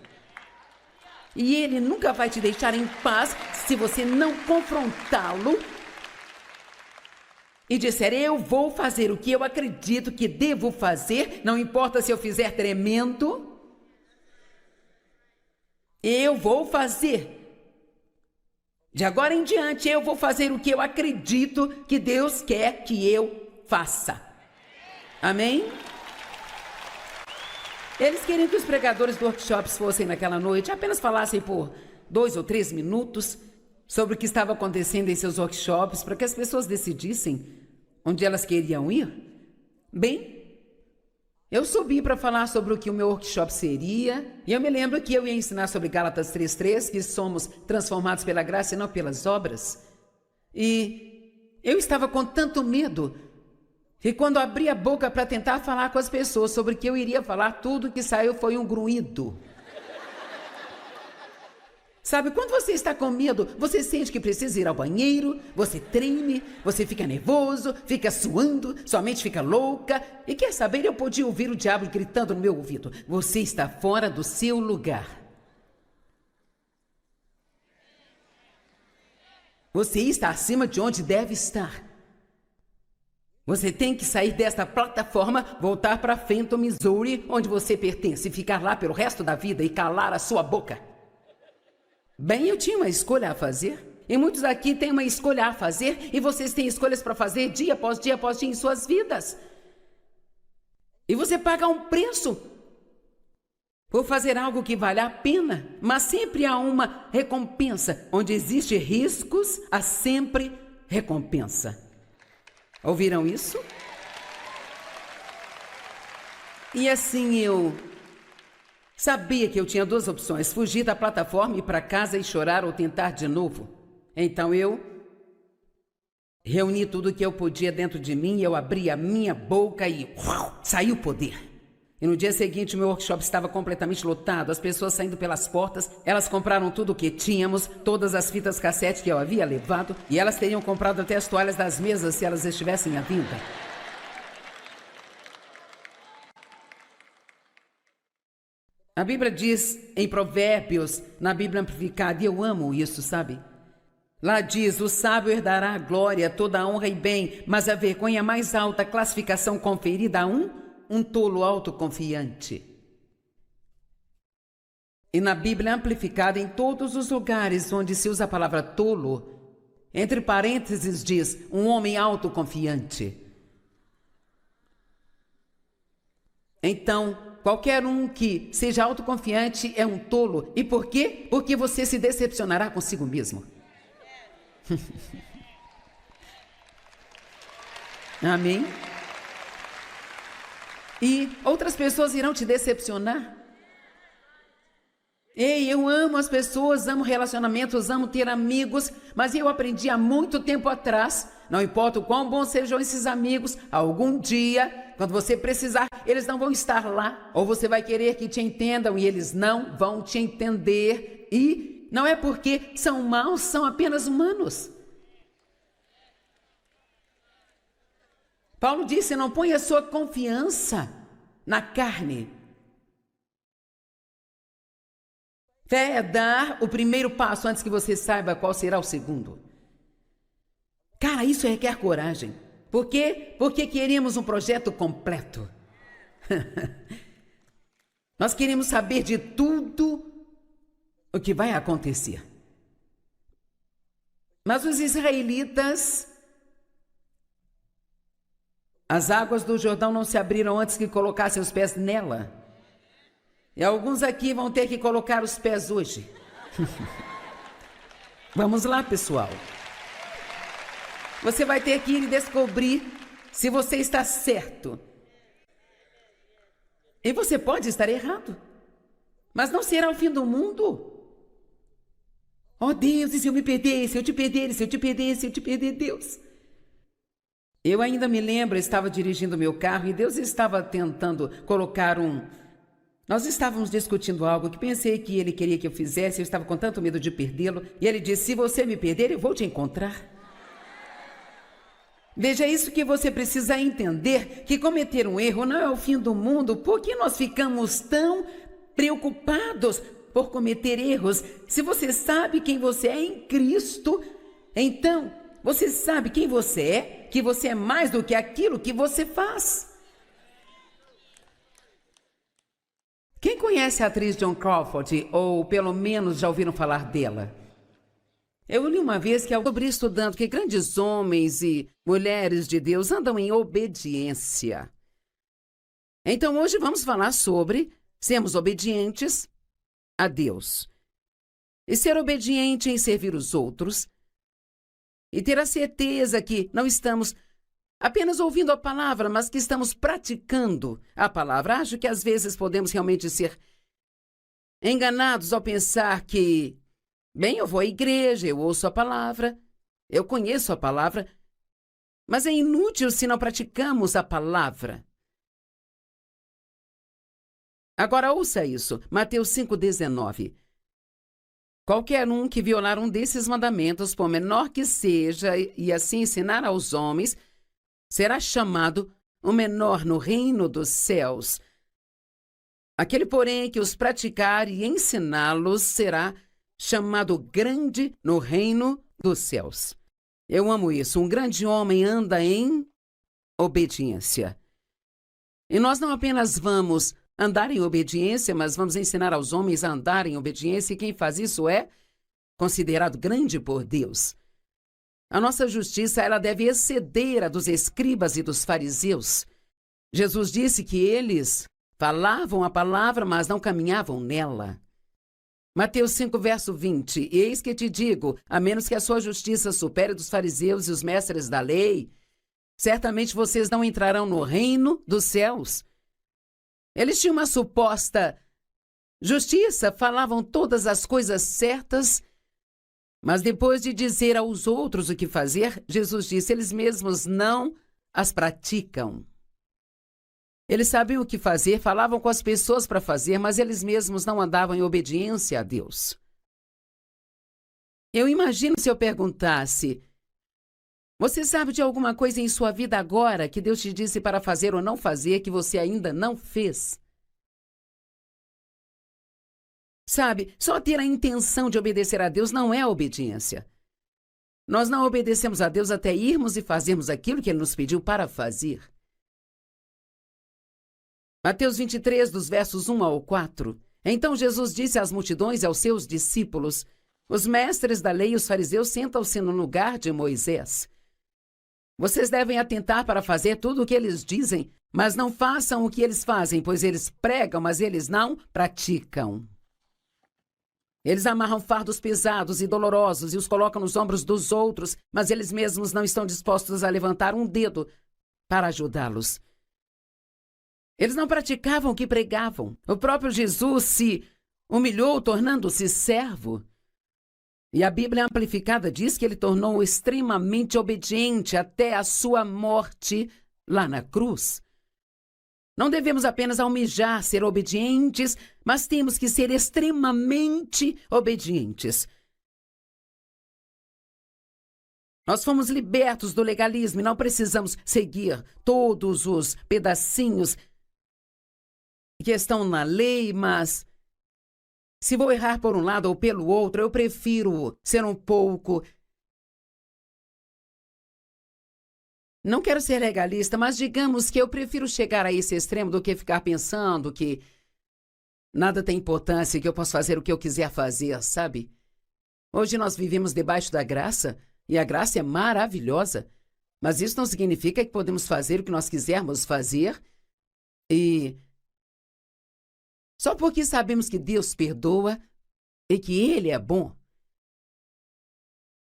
E ele nunca vai te deixar em paz se você não confrontá-lo e disser: eu vou fazer o que eu acredito que devo fazer, não importa se eu fizer tremendo, eu vou fazer. De agora em diante, eu vou fazer o que eu acredito que Deus quer que eu faça. Amém? Eles queriam que os pregadores do workshops fossem naquela noite, apenas falassem por 2 ou 3 minutos sobre o que estava acontecendo em seus workshops, para que as pessoas decidissem onde elas queriam ir. Bem, eu subi para falar sobre o que o meu workshop seria, e eu me lembro que eu ia ensinar sobre Gálatas 3:3, que somos transformados pela graça e não pelas obras. E eu estava com tanto medo que quando abri a boca para tentar falar com as pessoas sobre o que eu iria falar, tudo que saiu foi um grunhido. Sabe, quando você está com medo, você sente que precisa ir ao banheiro, você treme, você fica nervoso, fica suando, sua mente fica louca. E quer saber, eu podia ouvir o diabo gritando no meu ouvido: você está fora do seu lugar. Você está acima de onde deve estar. Você tem que sair desta plataforma, voltar para Fenton, Missouri, onde você pertence, e ficar lá pelo resto da vida e calar a sua boca. Bem, eu tinha uma escolha a fazer. E muitos aqui têm uma escolha a fazer, e vocês têm escolhas para fazer dia após dia após dia em suas vidas. E você paga um preço por fazer algo que vale a pena, mas sempre há uma recompensa. Onde existe riscos, há sempre recompensa. Ouviram isso? E assim eu sabia que eu tinha 2 opções: fugir da plataforma, ir para casa e chorar, ou tentar de novo. Então eu reuni tudo o que eu podia dentro de mim, eu abri a minha boca e saiu o poder. E no dia seguinte, o meu workshop estava completamente lotado, as pessoas saindo pelas portas. Elas compraram tudo o que tínhamos, todas as fitas cassete que eu havia levado, e elas teriam comprado até as toalhas das mesas se elas estivessem à vinda. A Bíblia diz em Provérbios, na Bíblia Amplificada, e eu amo isso, sabe? Lá diz: o sábio herdará a glória, toda a honra e bem, mas a vergonha mais alta classificação conferida a um tolo autoconfiante. E na Bíblia Amplificada, em todos os lugares onde se usa a palavra tolo, entre parênteses diz: um homem autoconfiante. Então, qualquer um que seja autoconfiante é um tolo. E por quê? Porque você se decepcionará consigo mesmo. Amém? E outras pessoas irão te decepcionar. Ei, eu amo as pessoas, amo relacionamentos, amo ter amigos, mas eu aprendi há muito tempo atrás, não importa o quão bons sejam esses amigos, algum dia, quando você precisar, eles não vão estar lá, ou você vai querer que te entendam e eles não vão te entender, e não é porque são maus, são apenas humanos. Paulo disse: não ponha sua confiança na carne. Fé é dar o primeiro passo antes que você saiba qual será o segundo. Cara, isso requer coragem. Por quê? Porque queremos um projeto completo. Nós queremos saber de tudo o que vai acontecer. Mas os israelitas, as águas do Jordão não se abriram antes que colocassem os pés nela. E alguns aqui vão ter que colocar os pés hoje. Vamos lá, pessoal. Você vai ter que ir e descobrir se você está certo. E você pode estar errado, mas não será o fim do mundo. Oh Deus, e se eu me perder, se eu te perder, se eu te perder, se eu te perder, Deus? Eu ainda me lembro, eu estava dirigindo meu carro e Deus estava tentando colocar Nós estávamos discutindo algo que pensei que ele queria que eu fizesse, eu estava com tanto medo de perdê-lo, e ele disse: se você me perder, eu vou te encontrar. Veja, isso que você precisa entender, que cometer um erro não é o fim do mundo. Por que nós ficamos tão preocupados por cometer erros? Se você sabe quem você é em Cristo, então você sabe quem você é, que você é mais do que aquilo que você faz. Quem conhece a atriz Joan Crawford, ou pelo menos já ouviram falar dela? Eu li uma vez que sobre estudando que grandes homens e mulheres de Deus andam em obediência. Então hoje vamos falar sobre sermos obedientes a Deus. E ser obediente em servir os outros. E ter a certeza que não estamos apenas ouvindo a palavra, mas que estamos praticando a palavra. Acho que às vezes podemos realmente ser enganados ao pensar que, bem, eu vou à igreja, eu ouço a palavra, eu conheço a palavra, mas é inútil se não praticamos a palavra. Agora ouça isso, Mateus 5,19. Qualquer um que violar um desses mandamentos, por menor que seja, e assim ensinar aos homens, será chamado o menor no reino dos céus. Aquele, porém, que os praticar e ensiná-los será chamado grande no reino dos céus. Eu amo isso. Um grande homem anda em obediência. E nós não apenas vamos andar em obediência, mas vamos ensinar aos homens a andar em obediência, e quem faz isso é considerado grande por Deus. A nossa justiça, ela deve exceder a dos escribas e dos fariseus. Jesus disse que eles falavam a palavra, mas não caminhavam nela. Mateus 5, verso 20. Eis que te digo, a menos que a sua justiça supere dos fariseus e os mestres da lei, certamente vocês não entrarão no reino dos céus. Eles tinham uma suposta justiça, falavam todas as coisas certas, mas depois de dizer aos outros o que fazer, Jesus disse, eles mesmos não as praticam. Eles sabiam o que fazer, falavam com as pessoas para fazer, mas eles mesmos não andavam em obediência a Deus. Eu imagino se eu perguntasse, você sabe de alguma coisa em sua vida agora que Deus te disse para fazer ou não fazer que você ainda não fez? Sabe, só ter a intenção de obedecer a Deus não é obediência. Nós não obedecemos a Deus até irmos e fazermos aquilo que Ele nos pediu para fazer. Mateus 23, dos versos 1 ao 4. Então Jesus disse às multidões e aos seus discípulos, os mestres da lei e os fariseus sentam-se no lugar de Moisés. Vocês devem atentar para fazer tudo o que eles dizem, mas não façam o que eles fazem, pois eles pregam, mas eles não praticam. Eles amarram fardos pesados e dolorosos e os colocam nos ombros dos outros, mas eles mesmos não estão dispostos a levantar um dedo para ajudá-los. Eles não praticavam o que pregavam. O próprio Jesus se humilhou, tornando-se servo. E a Bíblia Amplificada diz que ele tornou extremamente obediente até a sua morte lá na cruz. Não devemos apenas almejar ser obedientes, mas temos que ser extremamente obedientes. Nós fomos libertos do legalismo e não precisamos seguir todos os pedacinhos que estão na lei, mas se vou errar por um lado ou pelo outro, eu prefiro ser um pouco... Não quero ser legalista, mas digamos que eu prefiro chegar a esse extremo do que ficar pensando que nada tem importância, que eu posso fazer o que eu quiser fazer, sabe? Hoje nós vivemos debaixo da graça, e a graça é maravilhosa, mas isso não significa que podemos fazer o que nós quisermos fazer e... só porque sabemos que Deus perdoa e que Ele é bom.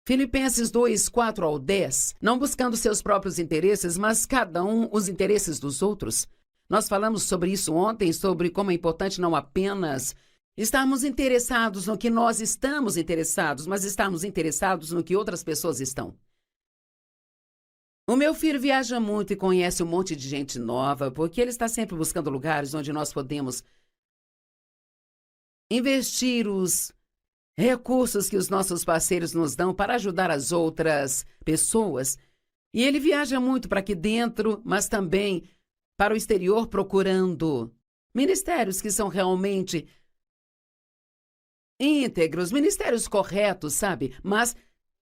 Filipenses 2, 4 ao 10, não buscando seus próprios interesses, mas cada um os interesses dos outros. Nós falamos sobre isso ontem, sobre como é importante não apenas estarmos interessados no que nós estamos interessados, mas estarmos interessados no que outras pessoas estão. O meu filho viaja muito e conhece um monte de gente nova, porque ele está sempre buscando lugares onde nós podemos investir os recursos que os nossos parceiros nos dão para ajudar as outras pessoas. E ele viaja muito para aqui dentro, mas também para o exterior, procurando ministérios que são realmente íntegros, ministérios corretos, sabe? Mas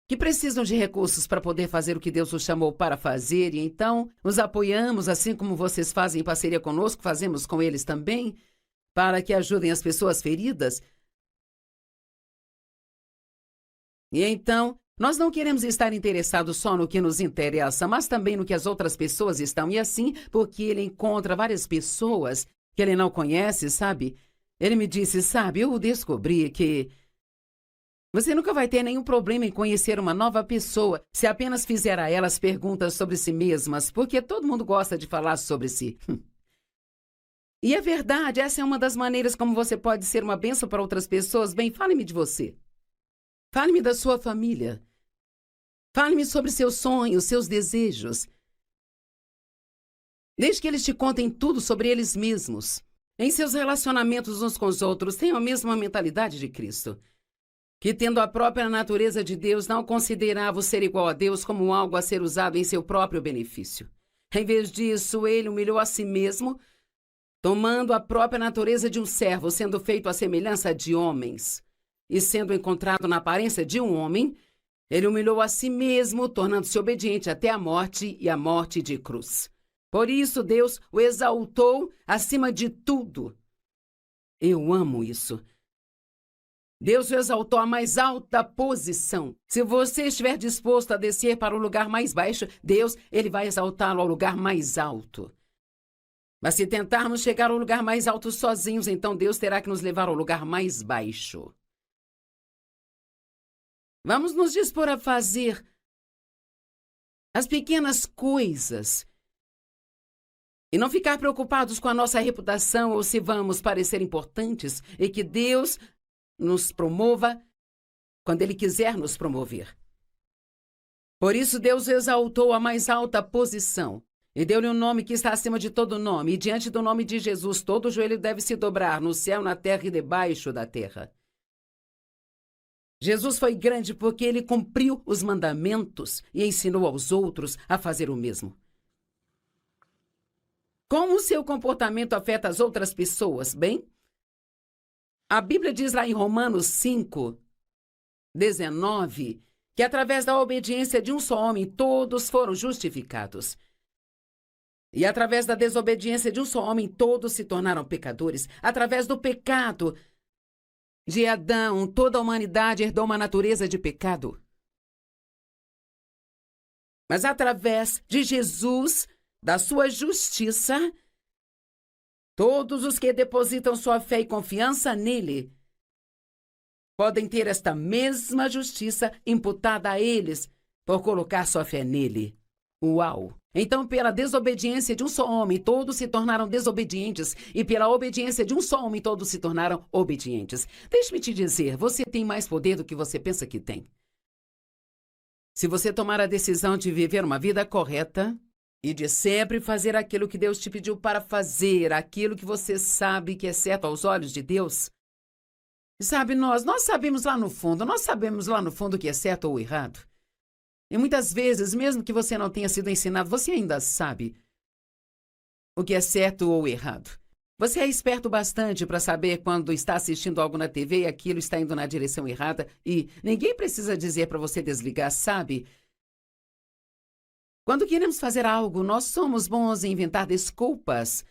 que precisam de recursos para poder fazer o que Deus os chamou para fazer. E então, os apoiamos, assim como vocês fazem em parceria conosco, fazemos com eles também, para que ajudem as pessoas feridas. E então, nós não queremos estar interessados só no que nos interessa, mas também no que as outras pessoas estão. E assim, porque ele encontra várias pessoas que ele não conhece, sabe? Ele me disse, sabe, eu descobri que você nunca vai ter nenhum problema em conhecer uma nova pessoa se apenas fizer a elas perguntas sobre si mesmas, porque todo mundo gosta de falar sobre si. E é verdade, essa é uma das maneiras como você pode ser uma bênção para outras pessoas. Bem, fale-me de você. Fale-me da sua família. Fale-me sobre seus sonhos, seus desejos. Deixe que eles te contem tudo sobre eles mesmos. Em seus relacionamentos uns com os outros, tenham a mesma mentalidade de Cristo, que, tendo a própria natureza de Deus, não considerava o ser igual a Deus como algo a ser usado em seu próprio benefício. Em vez disso, ele humilhou a si mesmo, tomando a própria natureza de um servo, sendo feito à semelhança de homens. E sendo encontrado na aparência de um homem, ele humilhou a si mesmo, tornando-se obediente até a morte e a morte de cruz. Por isso, Deus o exaltou acima de tudo. Eu amo isso. Deus o exaltou à mais alta posição. Se você estiver disposto a descer para o lugar mais baixo, Deus, ele vai exaltá-lo ao lugar mais alto. Mas se tentarmos chegar ao lugar mais alto sozinhos, então Deus terá que nos levar ao lugar mais baixo. Vamos nos dispor a fazer as pequenas coisas e não ficar preocupados com a nossa reputação ou se vamos parecer importantes, e que Deus nos promova quando Ele quiser nos promover. Por isso Deus exaltou a mais alta posição e deu-lhe um nome que está acima de todo nome, e diante do nome de Jesus todo joelho deve se dobrar, no céu, na terra e debaixo da terra. Jesus foi grande porque ele cumpriu os mandamentos e ensinou aos outros a fazer o mesmo. Como o seu comportamento afeta as outras pessoas, bem? A Bíblia diz lá em Romanos 5:19, que através da obediência de um só homem todos foram justificados. E através da desobediência de um só homem todos se tornaram pecadores. Através do pecado de Adão, toda a humanidade herdou uma natureza de pecado. Mas através de Jesus, da sua justiça, todos os que depositam sua fé e confiança nele podem ter esta mesma justiça imputada a eles por colocar sua fé nele. Uau! Então, pela desobediência de um só homem, todos se tornaram desobedientes, e pela obediência de um só homem, todos se tornaram obedientes. Deixe-me te dizer, você tem mais poder do que você pensa que tem. Se você tomar a decisão de viver uma vida correta e de sempre fazer aquilo que Deus te pediu para fazer, aquilo que você sabe que é certo aos olhos de Deus, sabe, nós sabemos lá no fundo, o que é certo ou errado. E muitas vezes, mesmo que você não tenha sido ensinado, você ainda sabe o que é certo ou errado. Você é esperto bastante para saber quando está assistindo algo na TV e aquilo está indo na direção errada, e ninguém precisa dizer para você desligar, sabe? Quando queremos fazer algo, nós somos bons em inventar desculpas.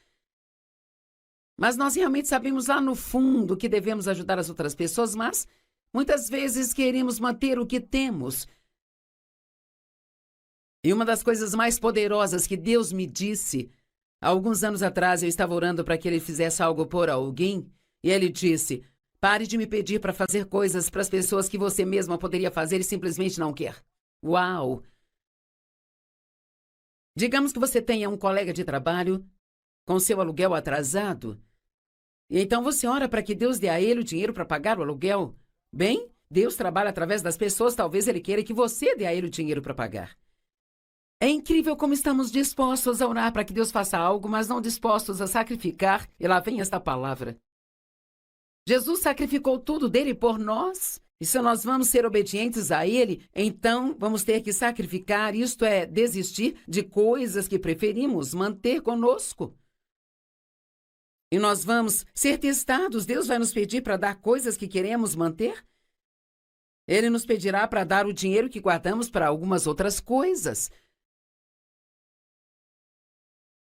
Mas nós realmente sabemos lá no fundo que devemos ajudar as outras pessoas, mas muitas vezes queremos manter o que temos. E uma das coisas mais poderosas que Deus me disse, há alguns anos atrás eu estava orando para que Ele fizesse algo por alguém, e Ele disse, pare de me pedir para fazer coisas para as pessoas que você mesma poderia fazer e simplesmente não quer. Uau! Digamos que você tenha um colega de trabalho com seu aluguel atrasado, e então você ora para que Deus dê a ele o dinheiro para pagar o aluguel. Bem, Deus trabalha através das pessoas, talvez Ele queira que você dê a ele o dinheiro para pagar. É incrível como estamos dispostos a orar para que Deus faça algo, mas não dispostos a sacrificar. E lá vem esta palavra. Jesus sacrificou tudo dele por nós. E se nós vamos ser obedientes a ele, então vamos ter que sacrificar, isto é, desistir de coisas que preferimos manter conosco. E nós vamos ser testados. Deus vai nos pedir para dar coisas que queremos manter? Ele nos pedirá para dar o dinheiro que guardamos para algumas outras coisas.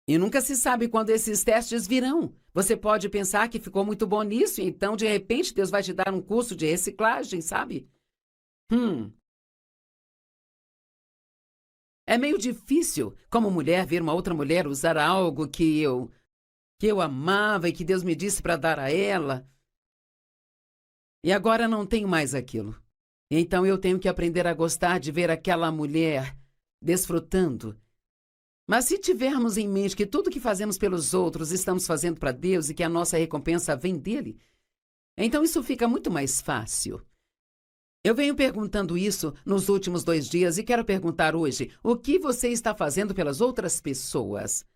E nunca se sabe quando esses testes virão. Você pode pensar que ficou muito bom nisso, e então, de repente, Deus vai te dar um curso de reciclagem, sabe? É meio difícil, como mulher, ver uma outra mulher usar algo que eu amava e que Deus me disse para dar a ela. E agora não tenho mais aquilo. Então eu tenho que aprender a gostar de ver aquela mulher desfrutando. Mas se tivermos em mente que tudo que fazemos pelos outros estamos fazendo para Deus e que a nossa recompensa vem dele, então isso fica muito mais fácil. Eu venho perguntando isso nos últimos 2 dias e quero perguntar hoje: o que você está fazendo pelas outras pessoas?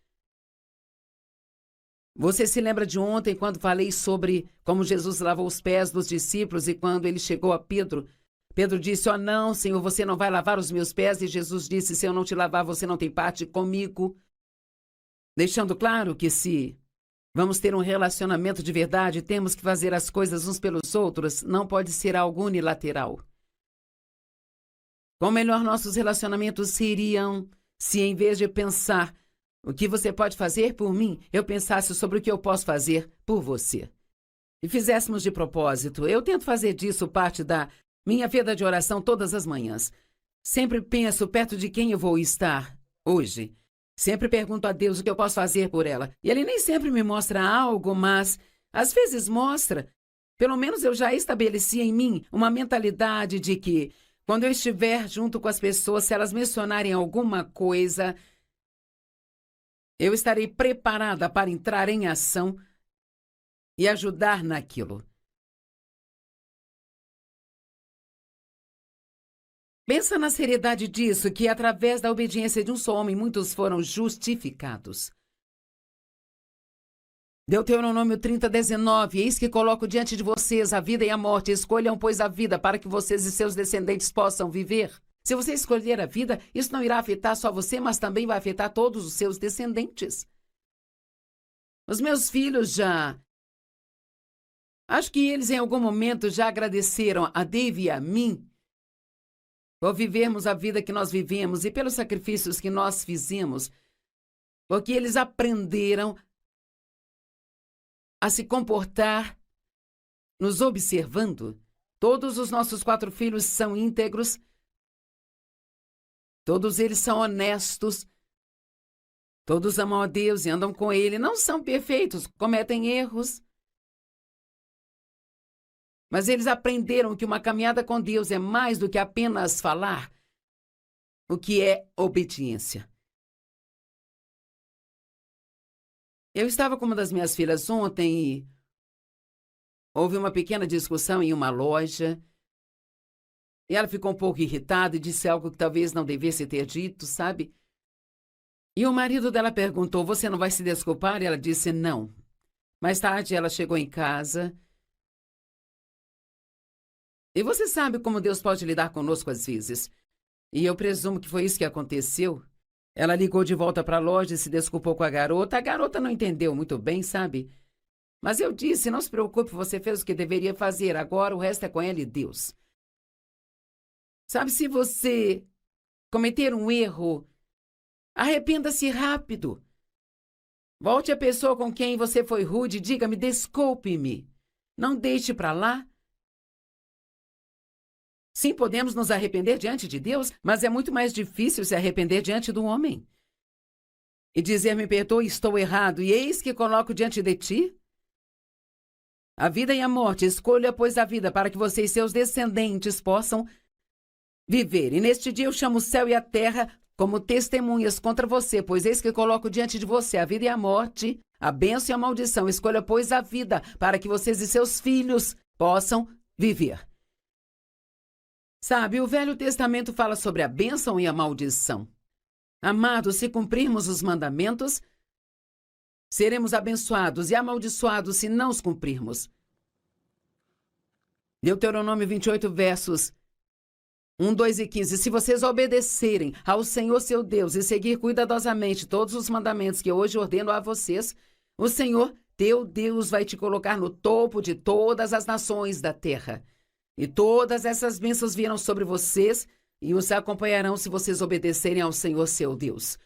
Você se lembra de ontem quando falei sobre como Jesus lavou os pés dos discípulos e quando ele chegou a Pedro? Pedro disse: "Oh, não, Senhor, você não vai lavar os meus pés." E Jesus disse: "Se eu não te lavar, você não tem parte comigo." Deixando claro que se vamos ter um relacionamento de verdade, temos que fazer as coisas uns pelos outros, não pode ser algo unilateral. Quão melhor nossos relacionamentos seriam se, em vez de pensar o que você pode fazer por mim, eu pensasse sobre o que eu posso fazer por você. E fizéssemos de propósito. Eu tento fazer disso parte da minha vida de oração todas as manhãs. Sempre penso perto de quem eu vou estar hoje. Sempre pergunto a Deus o que eu posso fazer por ela. E Ele nem sempre me mostra algo, mas às vezes mostra. Pelo menos eu já estabeleci em mim uma mentalidade de que, quando eu estiver junto com as pessoas, se elas mencionarem alguma coisa, eu estarei preparada para entrar em ação e ajudar naquilo. Pensa na seriedade disso, que através da obediência de um só homem, muitos foram justificados. Deuteronômio 30:19, eis que coloco diante de vocês a vida e a morte. Escolham, pois, a vida, para que vocês e seus descendentes possam viver. Se você escolher a vida, isso não irá afetar só você, mas também vai afetar todos os seus descendentes. Os meus filhos acho que eles em algum momento já agradeceram a Dave e a mim por vivermos a vida que nós vivemos e pelos sacrifícios que nós fizemos, porque eles aprenderam a se comportar nos observando. Todos os nossos 4 filhos são íntegros, todos eles são honestos, todos amam a Deus e andam com Ele. Não são perfeitos, cometem erros, mas eles aprenderam que uma caminhada com Deus é mais do que apenas falar, o que é obediência. Eu estava com uma das minhas filhas ontem e houve uma pequena discussão em uma loja. E ela ficou um pouco irritada e disse algo que talvez não devesse ter dito, sabe? E o marido dela perguntou: "Você não vai se desculpar?" E ela disse: "Não." Mais tarde ela chegou em casa. E você sabe como Deus pode lidar conosco às vezes. E eu presumo que foi isso que aconteceu. Ela ligou de volta para a loja e se desculpou com a garota. A garota não entendeu muito bem, sabe? Mas eu disse: "Não se preocupe, você fez o que deveria fazer. Agora o resto é com ela e Deus." Sabe, se você cometer um erro, arrependa-se rápido. Volte à pessoa com quem você foi rude e diga: "Me desculpe-me." Não deixe para lá. Sim, podemos nos arrepender diante de Deus, mas é muito mais difícil se arrepender diante do homem. E dizer: "Me perdoe, estou errado, e eis que coloco diante de ti a vida e a morte. Escolha, pois, a vida, para que você e seus descendentes possam viver. E neste dia eu chamo o céu e a terra como testemunhas contra você, pois eis que coloco diante de você a vida e a morte, a bênção e a maldição. Escolha, pois, a vida, para que vocês e seus filhos possam viver." Sabe, o Velho Testamento fala sobre a bênção e a maldição. Amados, se cumprirmos os mandamentos, seremos abençoados e amaldiçoados se não os cumprirmos. Deuteronômio 28, versos 1, 2 e 15. Se vocês obedecerem ao Senhor seu Deus e seguir cuidadosamente todos os mandamentos que hoje ordeno a vocês, o Senhor teu Deus vai te colocar no topo de todas as nações da terra. E todas essas bênçãos virão sobre vocês e os acompanharão se vocês obedecerem ao Senhor seu Deus.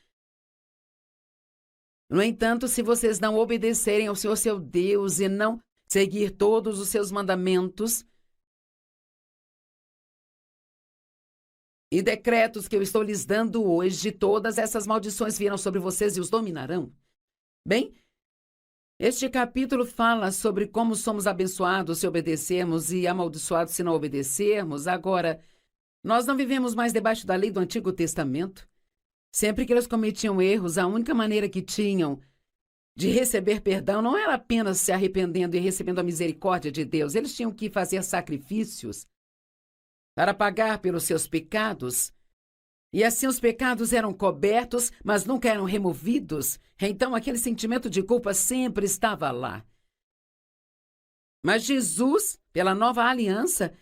No entanto, se vocês não obedecerem ao Senhor seu Deus e não seguir todos os seus mandamentos e decretos que eu estou lhes dando hoje, todas essas maldições virão sobre vocês e os dominarão. Bem, este capítulo fala sobre como somos abençoados se obedecermos e amaldiçoados se não obedecermos. Agora, nós não vivemos mais debaixo da lei do Antigo Testamento. Sempre que eles cometiam erros, a única maneira que tinham de receber perdão não era apenas se arrependendo e recebendo a misericórdia de Deus. Eles tinham que fazer sacrifícios para pagar pelos seus pecados. E assim os pecados eram cobertos, mas nunca eram removidos. Então aquele sentimento de culpa sempre estava lá. Mas Jesus, pela nova aliança,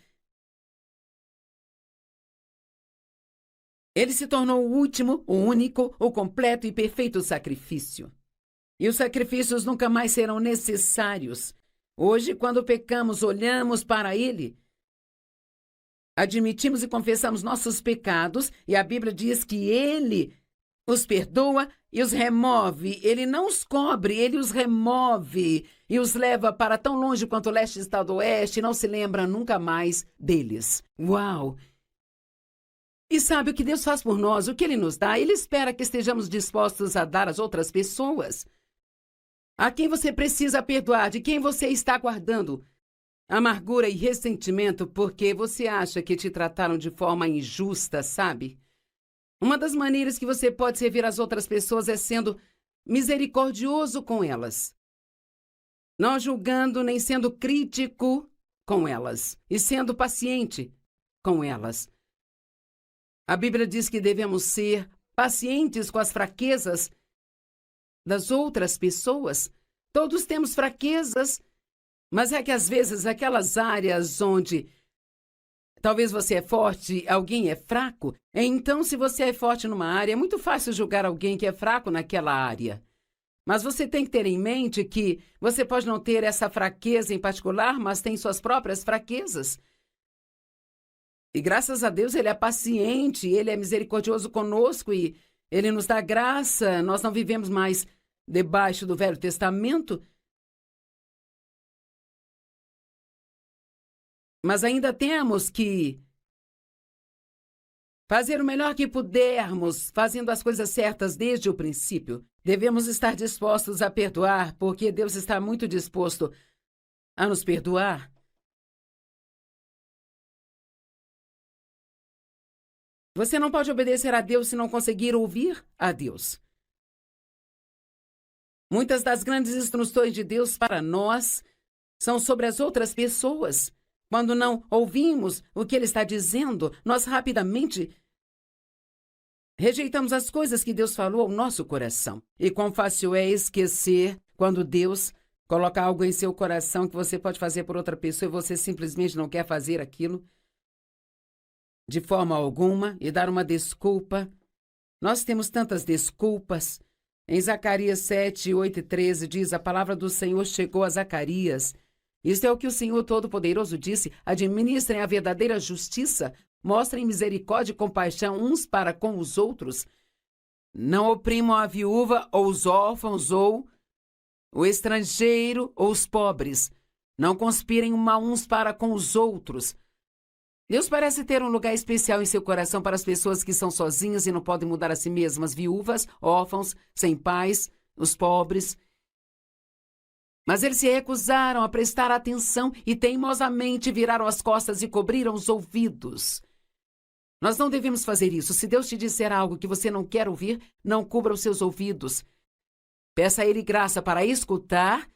ele se tornou o último, o único, o completo e perfeito sacrifício. E os sacrifícios nunca mais serão necessários. Hoje, quando pecamos, olhamos para ele, admitimos e confessamos nossos pecados, e a Bíblia diz que ele os perdoa e os remove. Ele não os cobre, ele os remove e os leva para tão longe quanto o leste está do oeste e não se lembra nunca mais deles. Uau! E sabe o que Deus faz por nós, o que Ele nos dá? Ele espera que estejamos dispostos a dar às outras pessoas. A quem você precisa perdoar, de quem você está guardando amargura e ressentimento porque você acha que te trataram de forma injusta, sabe? Uma das maneiras que você pode servir às outras pessoas é sendo misericordioso com elas. Não julgando nem sendo crítico com elas, e sendo paciente com elas. A Bíblia diz que devemos ser pacientes com as fraquezas das outras pessoas. Todos temos fraquezas, mas é que às vezes aquelas áreas onde talvez você é forte, alguém é fraco. Então, se você é forte numa área, é muito fácil julgar alguém que é fraco naquela área. Mas você tem que ter em mente que você pode não ter essa fraqueza em particular, mas tem suas próprias fraquezas. E graças a Deus Ele é paciente, Ele é misericordioso conosco e Ele nos dá graça. Nós não vivemos mais debaixo do Velho Testamento, mas ainda temos que fazer o melhor que pudermos, fazendo as coisas certas desde o princípio. Devemos estar dispostos a perdoar, porque Deus está muito disposto a nos perdoar. Você não pode obedecer a Deus se não conseguir ouvir a Deus. Muitas das grandes instruções de Deus para nós são sobre as outras pessoas. Quando não ouvimos o que Ele está dizendo, nós rapidamente rejeitamos as coisas que Deus falou ao nosso coração. E quão fácil é esquecer quando Deus coloca algo em seu coração que você pode fazer por outra pessoa e você simplesmente não quer fazer aquilo de forma alguma e dar uma desculpa. Nós temos tantas desculpas. Em Zacarias 7, 8 e 13 diz: a palavra do Senhor chegou a Zacarias. Isto é o que o Senhor Todo-Poderoso disse: administrem a verdadeira justiça, mostrem misericórdia e compaixão uns para com os outros. Não oprimam a viúva ou os órfãos ou o estrangeiro ou os pobres. Não conspirem o mal uns para com os outros. Deus parece ter um lugar especial em seu coração para as pessoas que são sozinhas e não podem mudar a si mesmas, viúvas, órfãos, sem pais, os pobres. Mas eles se recusaram a prestar atenção e teimosamente viraram as costas e cobriram os ouvidos. Nós não devemos fazer isso. Se Deus te disser algo que você não quer ouvir, não cubra os seus ouvidos. Peça a Ele graça para escutar.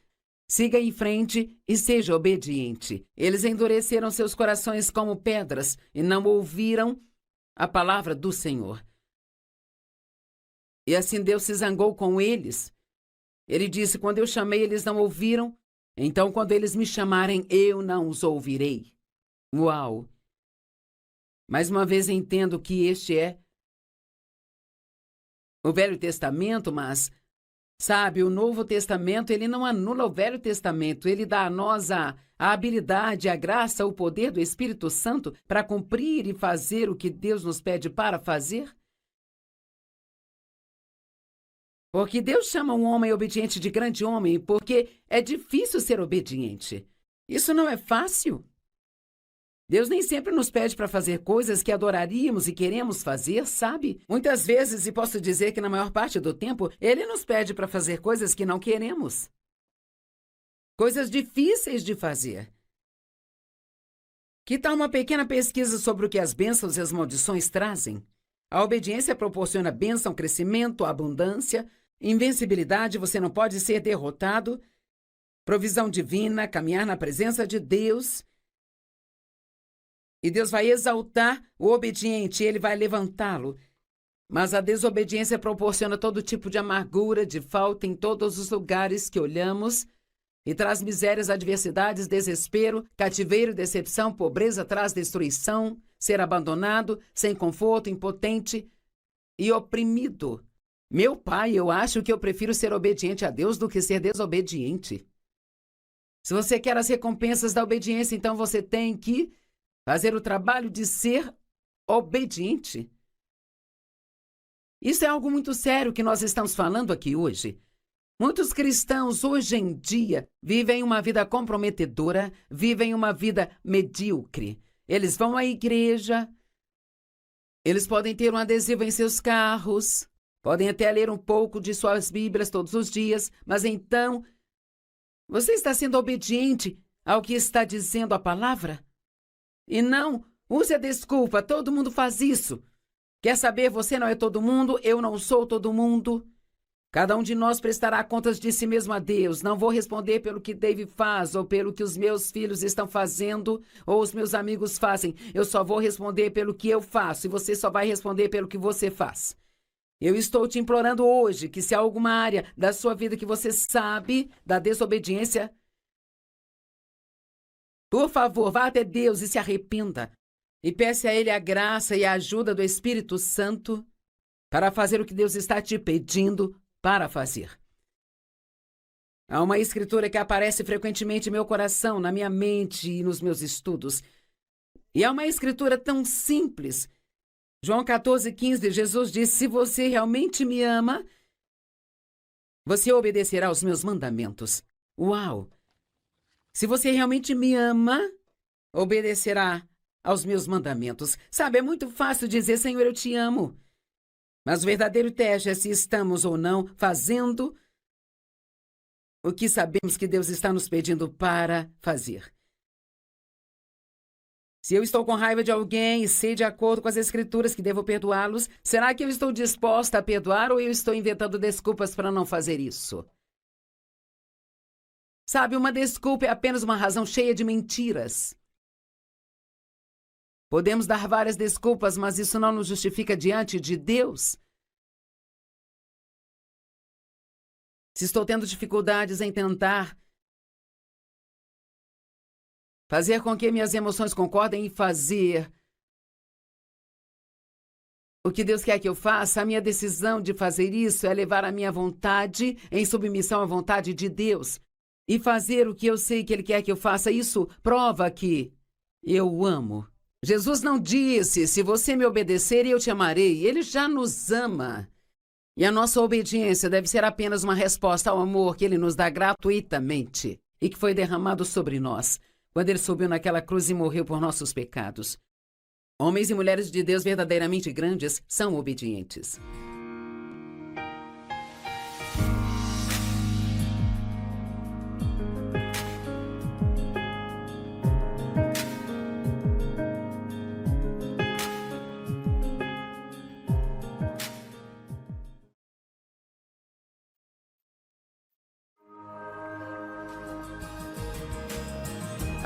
Siga em frente e seja obediente. Eles endureceram seus corações como pedras e não ouviram a palavra do Senhor. E assim Deus se zangou com eles. Ele disse: quando eu chamei, eles não ouviram. Então, quando eles me chamarem, eu não os ouvirei. Uau! Mais uma vez entendo que este é o Velho Testamento, mas, sabe, o Novo Testamento, ele não anula o Velho Testamento. Ele dá a nós a habilidade, a graça, o poder do Espírito Santo para cumprir e fazer o que Deus nos pede para fazer. Porque Deus chama um homem obediente de grande homem, porque é difícil ser obediente. Isso não é fácil. Deus nem sempre nos pede para fazer coisas que adoraríamos e queremos fazer, sabe? Muitas vezes, e posso dizer que na maior parte do tempo, Ele nos pede para fazer coisas que não queremos. Coisas difíceis de fazer. Que tal uma pequena pesquisa sobre o que as bênçãos e as maldições trazem? A obediência proporciona bênção, crescimento, abundância, invencibilidade, você não pode ser derrotado, provisão divina, caminhar na presença de Deus. E Deus vai exaltar o obediente, Ele vai levantá-lo. Mas a desobediência proporciona todo tipo de amargura, de falta em todos os lugares que olhamos e traz misérias, adversidades, desespero, cativeiro, decepção, pobreza, traz destruição, ser abandonado, sem conforto, impotente e oprimido. Meu pai, eu acho que eu prefiro ser obediente a Deus do que ser desobediente. Se você quer as recompensas da obediência, então você tem que fazer o trabalho de ser obediente. Isso é algo muito sério que nós estamos falando aqui hoje. Muitos cristãos hoje em dia vivem uma vida comprometedora, vivem uma vida medíocre. Eles vão à igreja, eles podem ter um adesivo em seus carros, podem até ler um pouco de suas Bíblias todos os dias, mas então, você está sendo obediente ao que está dizendo a palavra? E não use a desculpa, todo mundo faz isso. Quer saber, você não é todo mundo, eu não sou todo mundo. Cada um de nós prestará contas de si mesmo a Deus. Não vou responder pelo que Dave faz, ou pelo que os meus filhos estão fazendo, ou os meus amigos fazem. Eu só vou responder pelo que eu faço, e você só vai responder pelo que você faz. Eu estou te implorando hoje que se há alguma área da sua vida que você sabe da desobediência, por favor, vá até Deus e se arrependa. E peça a Ele a graça e a ajuda do Espírito Santo para fazer o que Deus está te pedindo para fazer. Há uma escritura que aparece frequentemente em meu coração, na minha mente e nos meus estudos. E é uma escritura tão simples. João 14,15, Jesus diz: se você realmente me ama, você obedecerá aos meus mandamentos. Uau! Se você realmente me ama, obedecerá aos meus mandamentos. Sabe, é muito fácil dizer: Senhor, eu te amo. Mas o verdadeiro teste é se estamos ou não fazendo o que sabemos que Deus está nos pedindo para fazer. Se eu estou com raiva de alguém e sei de acordo com as Escrituras que devo perdoá-los, será que eu estou disposta a perdoar ou eu estou inventando desculpas para não fazer isso? Sabe, uma desculpa é apenas uma razão cheia de mentiras. Podemos dar várias desculpas, mas isso não nos justifica diante de Deus. Se estou tendo dificuldades em tentar fazer com que minhas emoções concordem em fazer o que Deus quer que eu faça, a minha decisão de fazer isso é levar a minha vontade em submissão à vontade de Deus e fazer o que eu sei que Ele quer que eu faça. Isso prova que eu o amo. Jesus não disse: se você me obedecer, eu te amarei. Ele já nos ama. E a nossa obediência deve ser apenas uma resposta ao amor que Ele nos dá gratuitamente e que foi derramado sobre nós quando Ele subiu naquela cruz e morreu por nossos pecados. Homens e mulheres de Deus verdadeiramente grandes são obedientes.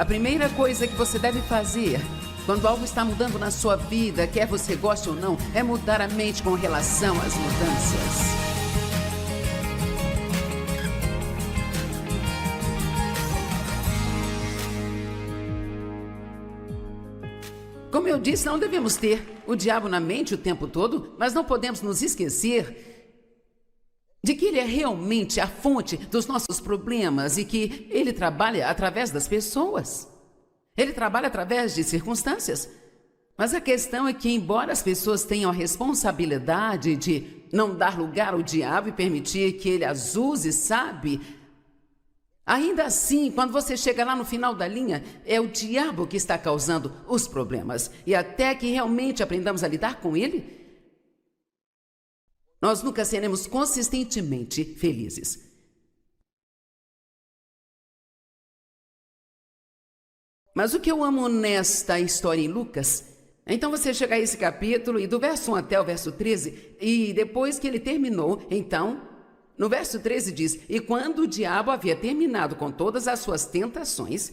A primeira coisa que você deve fazer quando algo está mudando na sua vida, quer você goste ou não, é mudar a mente com relação às mudanças. Como eu disse, não devemos ter o diabo na mente o tempo todo, mas não podemos nos esquecer de que ele é realmente a fonte dos nossos problemas e que ele trabalha através das pessoas. Ele trabalha através de circunstâncias. Mas a questão é que, embora as pessoas tenham a responsabilidade de não dar lugar ao diabo e permitir que ele as use, sabe? Ainda assim, quando você chega lá no final da linha, é o diabo que está causando os problemas. E até que realmente aprendamos a lidar com ele, nós nunca seremos consistentemente felizes. Mas o que eu amo nesta história em Lucas, então você chega a esse capítulo e do verso 1 até o verso 13, e depois que ele terminou, então, no verso 13 diz: e quando o diabo havia terminado com todas as suas tentações,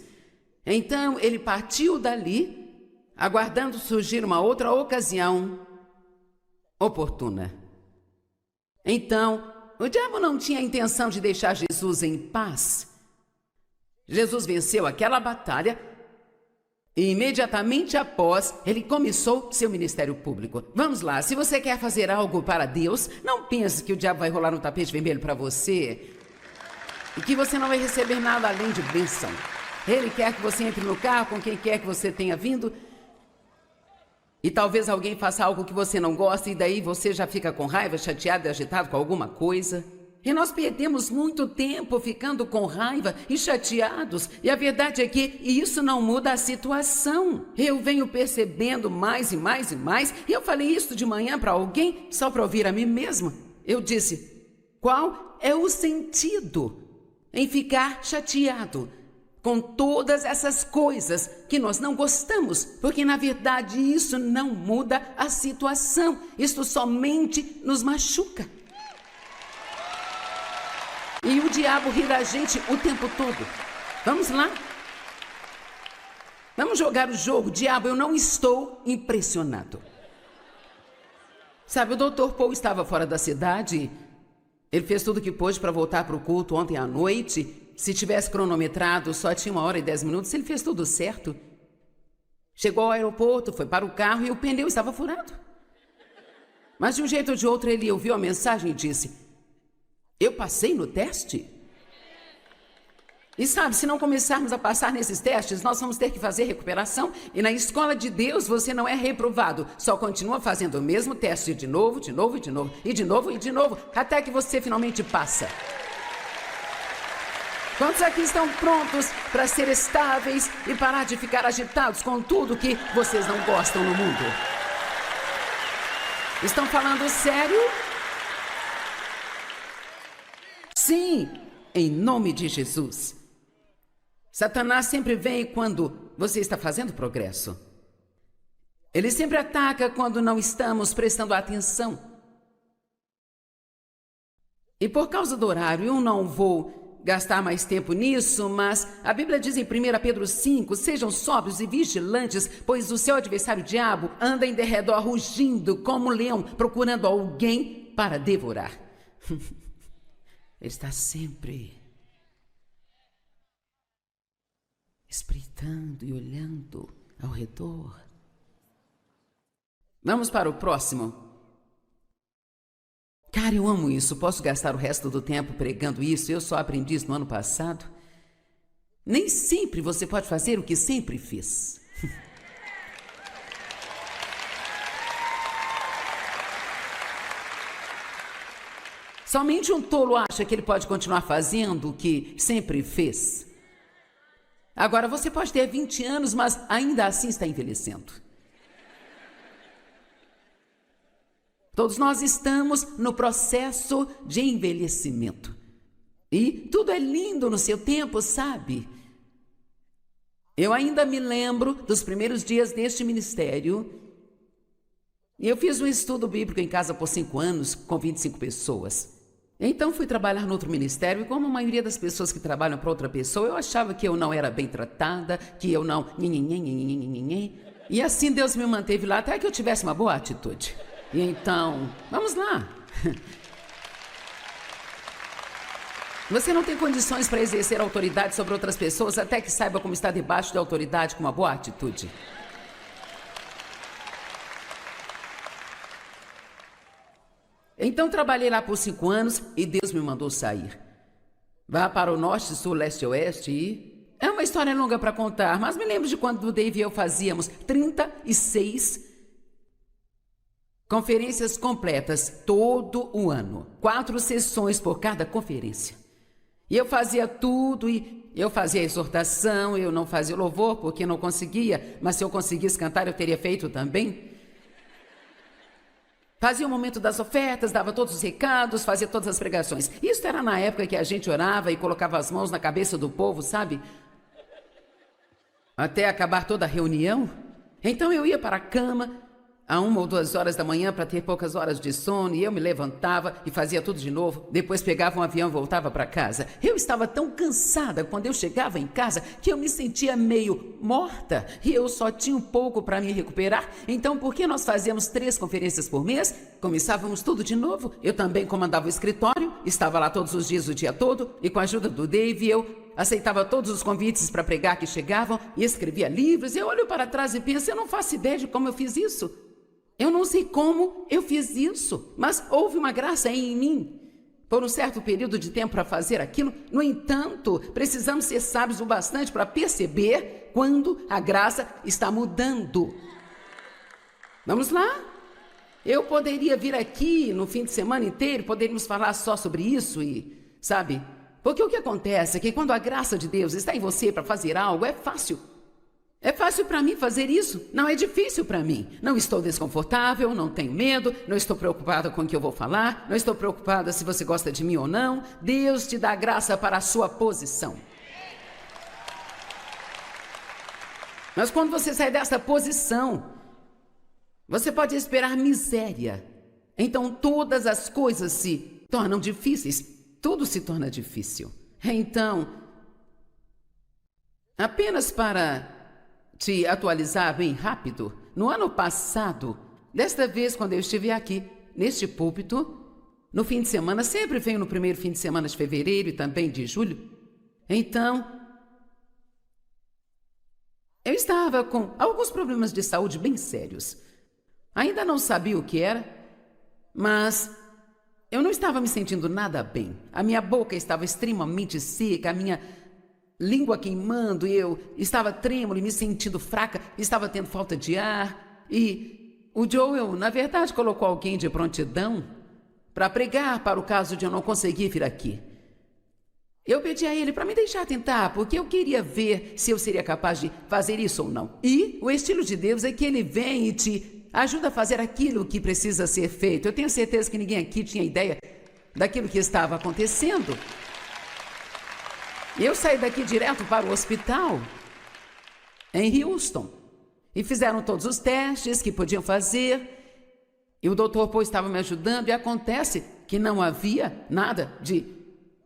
então ele partiu dali, aguardando surgir uma outra ocasião oportuna. Então, o diabo não tinha a intenção de deixar Jesus em paz. Jesus venceu aquela batalha e imediatamente após, ele começou seu ministério público. Vamos lá, se você quer fazer algo para Deus, não pense que o diabo vai rolar um tapete vermelho para você e que você não vai receber nada além de bênção. Ele quer que você entre no carro com quem quer que você tenha vindo e talvez alguém faça algo que você não gosta e daí você já fica com raiva, chateado e agitado com alguma coisa. E nós perdemos muito tempo ficando com raiva e chateados. E a verdade é que isso não muda a situação. Eu venho percebendo mais e mais e mais. E eu falei isso de manhã para alguém, só para ouvir a mim mesma. Eu disse: qual é o sentido em ficar chateado com todas essas coisas que nós não gostamos? Porque, na verdade, isso não muda a situação. Isso somente nos machuca. E o diabo ri da gente o tempo todo. Vamos lá? Vamos jogar o jogo. Diabo, eu não estou impressionado. Sabe, o Dr. Paul estava fora da cidade. Ele fez tudo o que pôde para voltar para o culto ontem à noite. Se tivesse cronometrado, só tinha 1 hora e 10 minutos. Ele fez tudo certo. Chegou ao aeroporto, foi para o carro e o pneu estava furado. Mas de um jeito ou de outro ele ouviu a mensagem e disse: eu passei no teste? E sabe, se não começarmos a passar nesses testes, nós vamos ter que fazer recuperação. E na escola de Deus você não é reprovado. Só continua fazendo o mesmo teste de novo, de novo, de novo, e de novo, e de novo, até que você finalmente passa. Quantos aqui estão prontos para ser estáveis e parar de ficar agitados com tudo que vocês não gostam no mundo? Estão falando sério? Sim, em nome de Jesus. Satanás sempre vem quando você está fazendo progresso. Ele sempre ataca quando não estamos prestando atenção. E por causa do horário, eu não vou gastar mais tempo nisso, mas a Bíblia diz em 1 Pedro 5, sejam sóbrios e vigilantes, pois o seu adversário, o diabo, anda em derredor rugindo como um leão, procurando alguém para devorar. Ele está sempre espreitando e olhando ao redor. Vamos para o próximo. Cara, eu amo isso. Posso gastar o resto do tempo pregando isso? Eu só aprendi isso no ano passado. Nem sempre você pode fazer o que sempre fez. Somente um tolo acha que ele pode continuar fazendo o que sempre fez. Agora, você pode ter 20 anos, mas ainda assim está envelhecendo. Todos nós estamos no processo de envelhecimento. E tudo é lindo no seu tempo, sabe? Eu ainda me lembro dos primeiros dias deste ministério. E eu fiz um estudo bíblico em casa por 5 anos, com 25 pessoas. Então fui trabalhar no outro ministério e como a maioria das pessoas que trabalham para outra pessoa, eu achava que eu não era bem tratada, que eu não... E assim Deus me manteve lá até que eu tivesse uma boa atitude. E então, vamos lá. Você não tem condições para exercer autoridade sobre outras pessoas até que saiba como estar debaixo da autoridade com uma boa atitude. Então trabalhei lá por 5 anos e Deus me mandou sair. Vá para o norte, sul, leste e oeste e... É uma história longa para contar, mas me lembro de quando o Dave e eu fazíamos 36 conferências completas todo o ano. 4 sessões por cada conferência. E eu fazia tudo e eu fazia a exortação, eu não fazia louvor porque não conseguia, mas se eu conseguisse cantar eu teria feito também. Fazia o momento das ofertas, dava todos os recados, fazia todas as pregações. Isso era na época que a gente orava e colocava as mãos na cabeça do povo, sabe? Até acabar toda a reunião. Então eu ia para a cama a 1 ou 2 horas da manhã para ter poucas horas de sono e eu me levantava e fazia tudo de novo. Depois pegava um avião e voltava para casa. Eu estava tão cansada quando eu chegava em casa que eu me sentia meio morta e eu só tinha um pouco para me recuperar. Então, por que nós fazíamos 3 conferências por mês? Começávamos tudo de novo. Eu também comandava o escritório, estava lá todos os dias, o dia todo, e com a ajuda do Dave eu aceitava todos os convites para pregar que chegavam e escrevia livros. Eu olho para trás e penso, eu não faço ideia de como eu fiz isso. Eu não sei como eu fiz isso, mas houve uma graça em mim por um certo período de tempo para fazer aquilo. No entanto, precisamos ser sábios o bastante para perceber quando a graça está mudando. Vamos lá? Eu poderia vir aqui no fim de semana inteiro, poderíamos falar só sobre isso e, sabe? Porque o que acontece é que quando a graça de Deus está em você para fazer algo, é fácil. É fácil para mim fazer isso, não é difícil para mim. Não estou desconfortável, não tenho medo, não estou preocupada com o que eu vou falar, não estou preocupada se você gosta de mim ou não. Deus te dá graça para a sua posição. Mas quando você sai dessa posição, você pode esperar miséria. Então todas as coisas se tornam difíceis, tudo se torna difícil. Então, apenas para te atualizar bem rápido, no ano passado, desta vez quando eu estive aqui, neste púlpito, no fim de semana, sempre venho no primeiro fim de semana de fevereiro e também de julho, então, eu estava com alguns problemas de saúde bem sérios. Ainda não sabia o que era, mas eu não estava me sentindo nada bem. A minha boca estava extremamente seca, a minha língua queimando, e eu estava trêmulo e me sentindo fraca, estava tendo falta de ar. E o Joel, na verdade, colocou alguém de prontidão para pregar para o caso de eu não conseguir vir aqui. Eu pedi a ele para me deixar tentar, porque eu queria ver se eu seria capaz de fazer isso ou não. E o estilo de Deus é que ele vem e te ajuda a fazer aquilo que precisa ser feito. Eu tenho certeza que ninguém aqui tinha ideia daquilo que estava acontecendo. Eu saí daqui direto para o hospital em Houston e fizeram todos os testes que podiam fazer e o Dr. Paul estava me ajudando e acontece que não havia nada de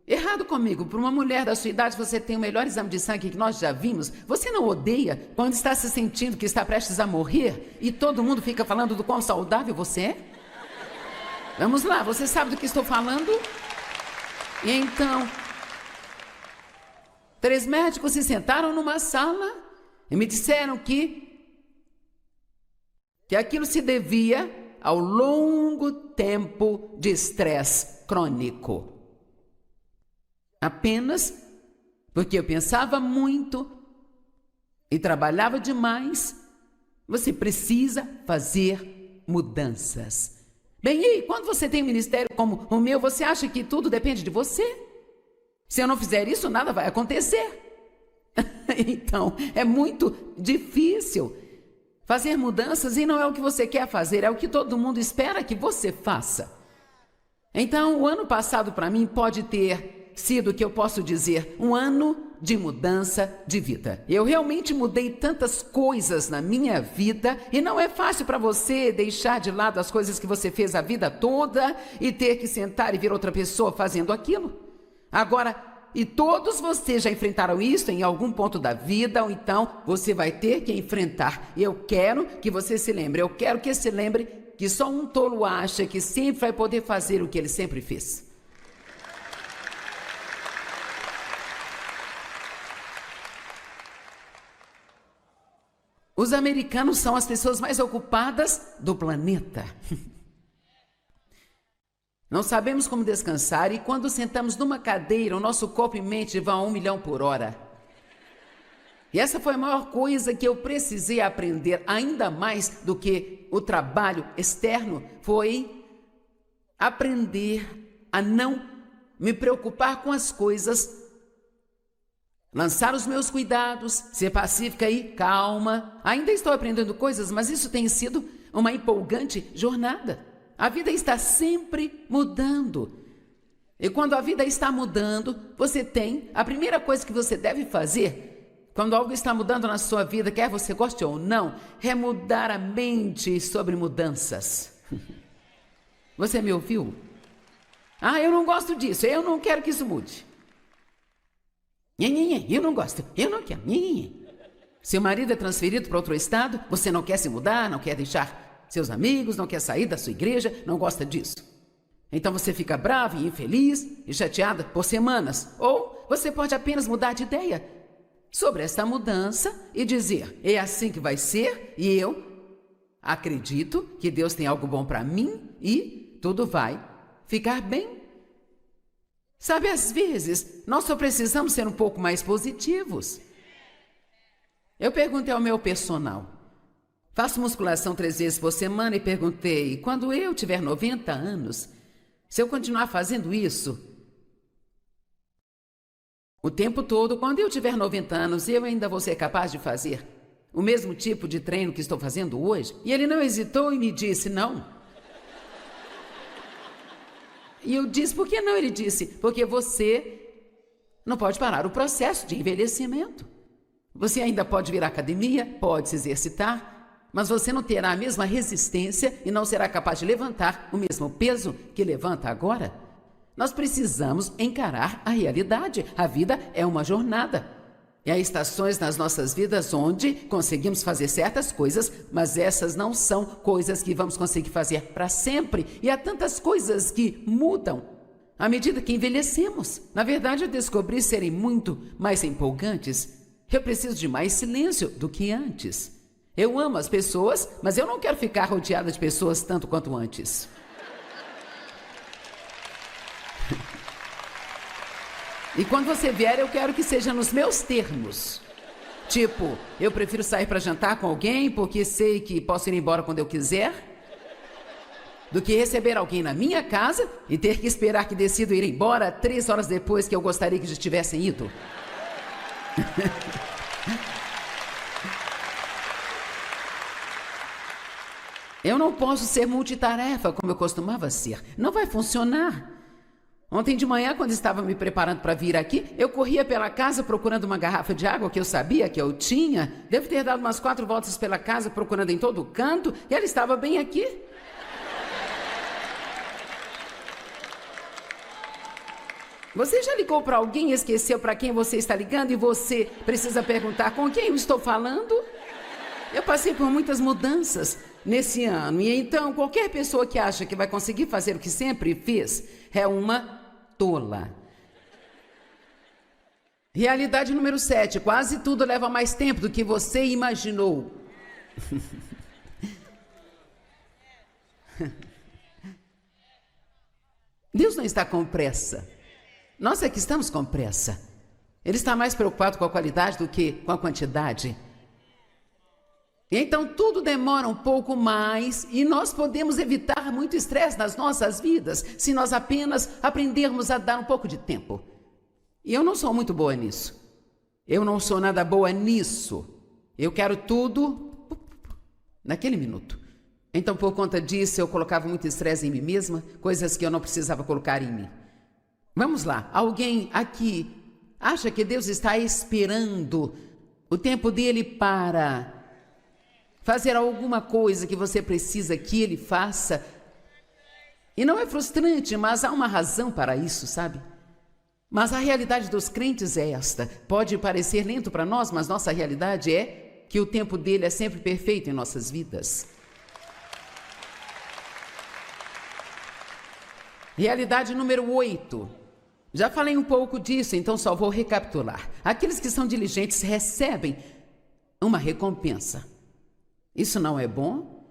errado comigo. Para uma mulher da sua idade, você tem o melhor exame de sangue que nós já vimos. Você não odeia quando está se sentindo que está prestes a morrer e todo mundo fica falando do quão saudável você é? Vamos lá, você sabe do que estou falando? E então, 3 médicos se sentaram numa sala e me disseram que aquilo se devia ao longo tempo de estresse crônico. Apenas porque eu pensava muito e trabalhava demais. Você precisa fazer mudanças. Bem, e quando você tem um ministério como o meu, você acha que tudo depende de você? Se eu não fizer isso, nada vai acontecer. Então, é muito difícil fazer mudanças e não é o que você quer fazer, é o que todo mundo espera que você faça. Então, o ano passado para mim pode ter sido, o que eu posso dizer, um ano de mudança de vida. Eu realmente mudei tantas coisas na minha vida e não é fácil para você deixar de lado as coisas que você fez a vida toda e ter que sentar e ver outra pessoa fazendo aquilo. Agora, e todos vocês já enfrentaram isso em algum ponto da vida, ou então você vai ter que enfrentar. E eu quero que você se lembre, eu quero que se lembre que só um tolo acha que sempre vai poder fazer o que ele sempre fez. Os americanos são as pessoas mais ocupadas do planeta. Não sabemos como descansar e quando sentamos numa cadeira, o nosso corpo e mente vão a 1 milhão por hora. E essa foi a maior coisa que eu precisei aprender, ainda mais do que o trabalho externo, foi aprender a não me preocupar com as coisas, lançar os meus cuidados, ser pacífica e calma. Ainda estou aprendendo coisas, mas isso tem sido uma empolgante jornada. A vida está sempre mudando. E quando a vida está mudando, a primeira coisa que você deve fazer, quando algo está mudando na sua vida, quer você goste ou não, é mudar a mente sobre mudanças. Você me ouviu? Eu não gosto disso, eu não quero que isso mude. Eu não gosto, eu não quero. Seu marido é transferido para outro estado, você não quer se mudar, não quer deixar seus amigos, não quer sair da sua igreja, não gosta disso. Então você fica bravo e infeliz e chateada por semanas. Ou você pode apenas mudar de ideia sobre esta mudança e dizer, é assim que vai ser e eu acredito que Deus tem algo bom para mim e tudo vai ficar bem. Sabe, às vezes, nós só precisamos ser um pouco mais positivos. Eu perguntei ao meu personal, faço musculação 3 vezes por semana e perguntei, quando eu tiver 90 anos, se eu continuar fazendo isso o tempo todo, quando eu tiver 90 anos, eu ainda vou ser capaz de fazer o mesmo tipo de treino que estou fazendo hoje? E ele não hesitou e me disse, não. E eu disse, por que não? Ele disse, porque você não pode parar o processo de envelhecimento. Você ainda pode vir à academia, pode se exercitar, mas você não terá a mesma resistência e não será capaz de levantar o mesmo peso que levanta agora. Nós precisamos encarar a realidade. A vida é uma jornada. E há estações nas nossas vidas onde conseguimos fazer certas coisas, mas essas não são coisas que vamos conseguir fazer para sempre. E há tantas coisas que mudam à medida que envelhecemos. Na verdade, eu descobri serem muito mais empolgantes. Eu preciso de mais silêncio do que antes. Eu amo as pessoas, mas eu não quero ficar rodeada de pessoas tanto quanto antes. E quando você vier, eu quero que seja nos meus termos. Tipo, eu prefiro sair para jantar com alguém porque sei que posso ir embora quando eu quiser, do que receber alguém na minha casa e ter que esperar que decida ir embora 3 horas depois que eu gostaria que já tivessem ido. Eu não posso ser multitarefa como eu costumava ser. Não vai funcionar. Ontem de manhã, quando estava me preparando para vir aqui, eu corria pela casa procurando uma garrafa de água que eu sabia que eu tinha. Devo ter dado umas 4 voltas pela casa procurando em todo canto e ela estava bem aqui. Você já ligou para alguém e esqueceu para quem você está ligando e você precisa perguntar com quem eu estou falando? Eu passei por muitas mudanças nesse ano e então qualquer pessoa que acha que vai conseguir fazer o que sempre fez é uma tola. Realidade número 7. Quase tudo leva mais tempo do que você imaginou. Deus não está com pressa. Nós é que estamos com pressa. Ele está mais preocupado com a qualidade do que com a quantidade. Então tudo demora um pouco mais e nós podemos evitar muito estresse nas nossas vidas se nós apenas aprendermos a dar um pouco de tempo. E eu não sou muito boa nisso. Eu não sou nada boa nisso. Eu quero tudo naquele minuto. Então por conta disso eu colocava muito estresse em mim mesma, coisas que eu não precisava colocar em mim. Vamos lá, alguém aqui acha que Deus está esperando o tempo dele para fazer alguma coisa que você precisa que ele faça? E não é frustrante, mas há uma razão para isso, sabe? Mas a realidade dos crentes é esta. Pode parecer lento para nós, mas nossa realidade é que o tempo dele é sempre perfeito em nossas vidas. Realidade número 8. Já falei um pouco disso, então só vou recapitular. Aqueles que são diligentes recebem uma recompensa. Isso não é bom?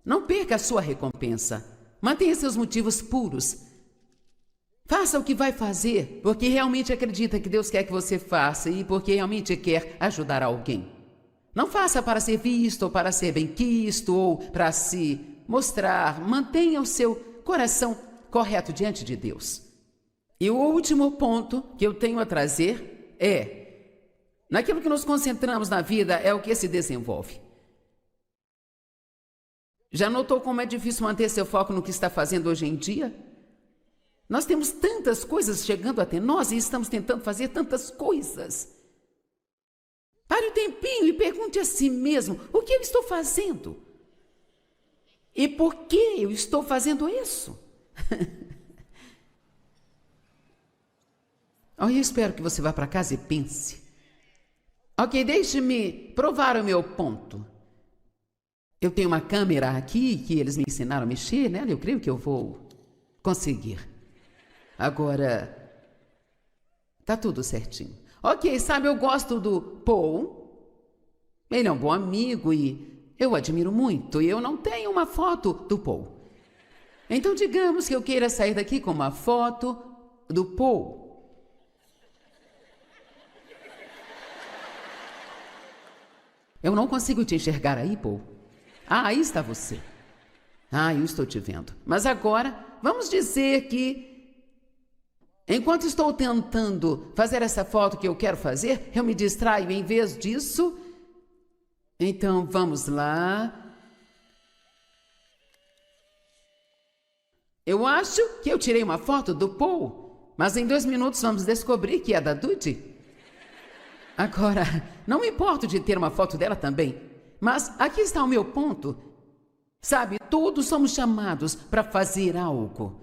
Não perca a sua recompensa. Mantenha seus motivos puros. Faça o que vai fazer, porque realmente acredita que Deus quer que você faça e porque realmente quer ajudar alguém. Não faça para ser visto, ou para ser bem-quisto, ou para se mostrar. Mantenha o seu coração correto diante de Deus. E o último ponto que eu tenho a trazer é: naquilo que nos concentramos na vida é o que se desenvolve. Já notou como é difícil manter seu foco no que está fazendo hoje em dia? Nós temos tantas coisas chegando até nós e estamos tentando fazer tantas coisas. Pare um tempinho e pergunte a si mesmo: o que eu estou fazendo? E por que eu estou fazendo isso? Eu espero que você vá para casa e pense. Ok, deixe-me provar o meu ponto. Eu tenho uma câmera aqui que eles me ensinaram a mexer nela. Eu creio que eu vou conseguir. Agora, tá tudo certinho. Ok, sabe, eu gosto do Paul. Ele é um bom amigo e eu o admiro muito. E eu não tenho uma foto do Paul. Então, digamos que eu queira sair daqui com uma foto do Paul. Eu não consigo te enxergar aí, Paul. Ah, aí está você. Ah, eu estou te vendo. Mas agora, vamos dizer que, enquanto estou tentando fazer essa foto que eu quero fazer, eu me distraio em vez disso. Então, vamos lá. Eu acho que eu tirei uma foto do Paul, mas em 2 minutos vamos descobrir que é da Dudy. Agora, não me importo de ter uma foto dela também, mas aqui está o meu ponto. Sabe, todos somos chamados para fazer algo.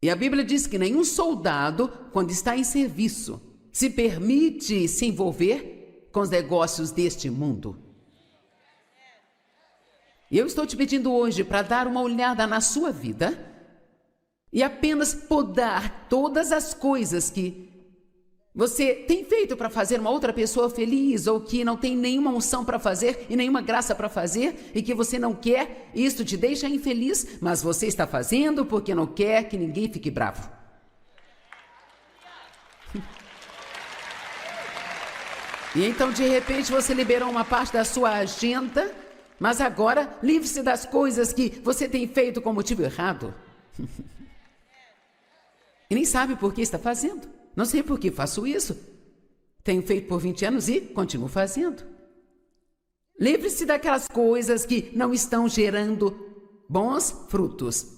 E a Bíblia diz que nenhum soldado, quando está em serviço, se permite se envolver com os negócios deste mundo. E eu estou te pedindo hoje para dar uma olhada na sua vida e apenas podar todas as coisas que você tem feito para fazer uma outra pessoa feliz, ou que não tem nenhuma unção para fazer e nenhuma graça para fazer, e que você não quer, e isto te deixa infeliz, mas você está fazendo porque não quer que ninguém fique bravo. E então, de repente, você liberou uma parte da sua agenda, mas agora livre-se das coisas que você tem feito com motivo errado. E nem sabe por que está fazendo. Não sei por que faço isso. Tenho feito por 20 anos e continuo fazendo. Livre-se daquelas coisas que não estão gerando bons frutos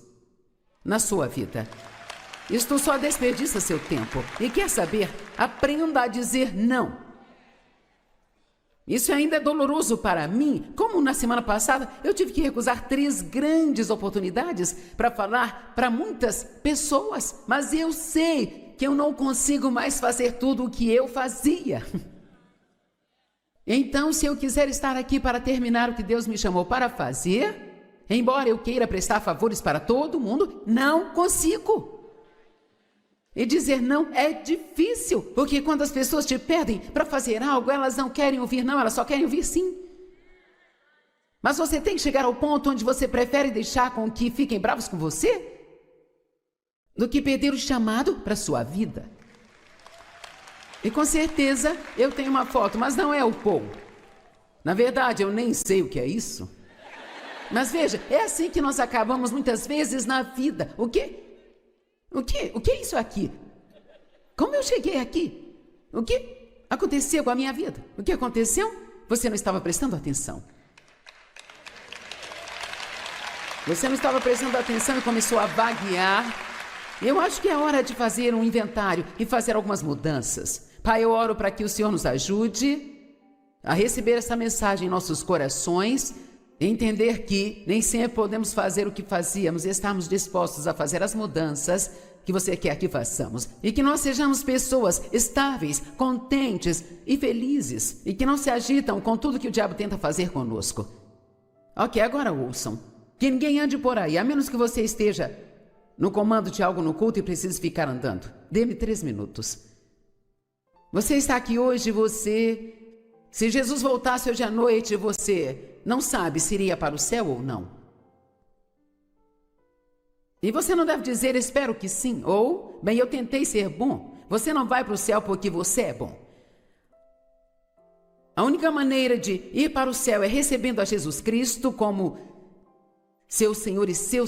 na sua vida. Isto só desperdiça seu tempo. E quer saber? Aprenda a dizer não. Isso ainda é doloroso para mim. Como na semana passada eu tive que recusar 3 grandes oportunidades para falar para muitas pessoas. Mas eu sei que eu não consigo mais fazer tudo o que eu fazia. Então, se eu quiser estar aqui para terminar o que Deus me chamou para fazer, embora eu queira prestar favores para todo mundo, não consigo. E dizer não é difícil, porque quando as pessoas te pedem para fazer algo, elas não querem ouvir não, elas só querem ouvir sim. Mas você tem que chegar ao ponto onde você prefere deixar com que fiquem bravos com você do que perder o chamado para a sua vida. E com certeza eu tenho uma foto, mas não é o Paul. Na verdade, eu nem sei o que é isso. Mas veja, é assim que nós acabamos muitas vezes na vida. O quê? O que é isso aqui? Como eu cheguei aqui? O que aconteceu com a minha vida? O que aconteceu? Você não estava prestando atenção. Você não estava prestando atenção e começou a vaguear. Eu acho que é hora de fazer um inventário e fazer algumas mudanças. Pai, eu oro para que o Senhor nos ajude a receber essa mensagem em nossos corações, entender que nem sempre podemos fazer o que fazíamos e estarmos dispostos a fazer as mudanças que você quer que façamos. E que nós sejamos pessoas estáveis, contentes e felizes, e que não se agitam com tudo que o diabo tenta fazer conosco. Ok, agora ouçam. Que ninguém ande por aí, a menos que você esteja no comando de algo no culto e precise ficar andando. Dê-me 3 minutos. Você está aqui hoje, se Jesus voltasse hoje à noite, você não sabe se iria para o céu ou não. E você não deve dizer, espero que sim, ou, bem, eu tentei ser bom. Você não vai para o céu porque você é bom. A única maneira de ir para o céu é recebendo a Jesus Cristo como seu Senhor e seu...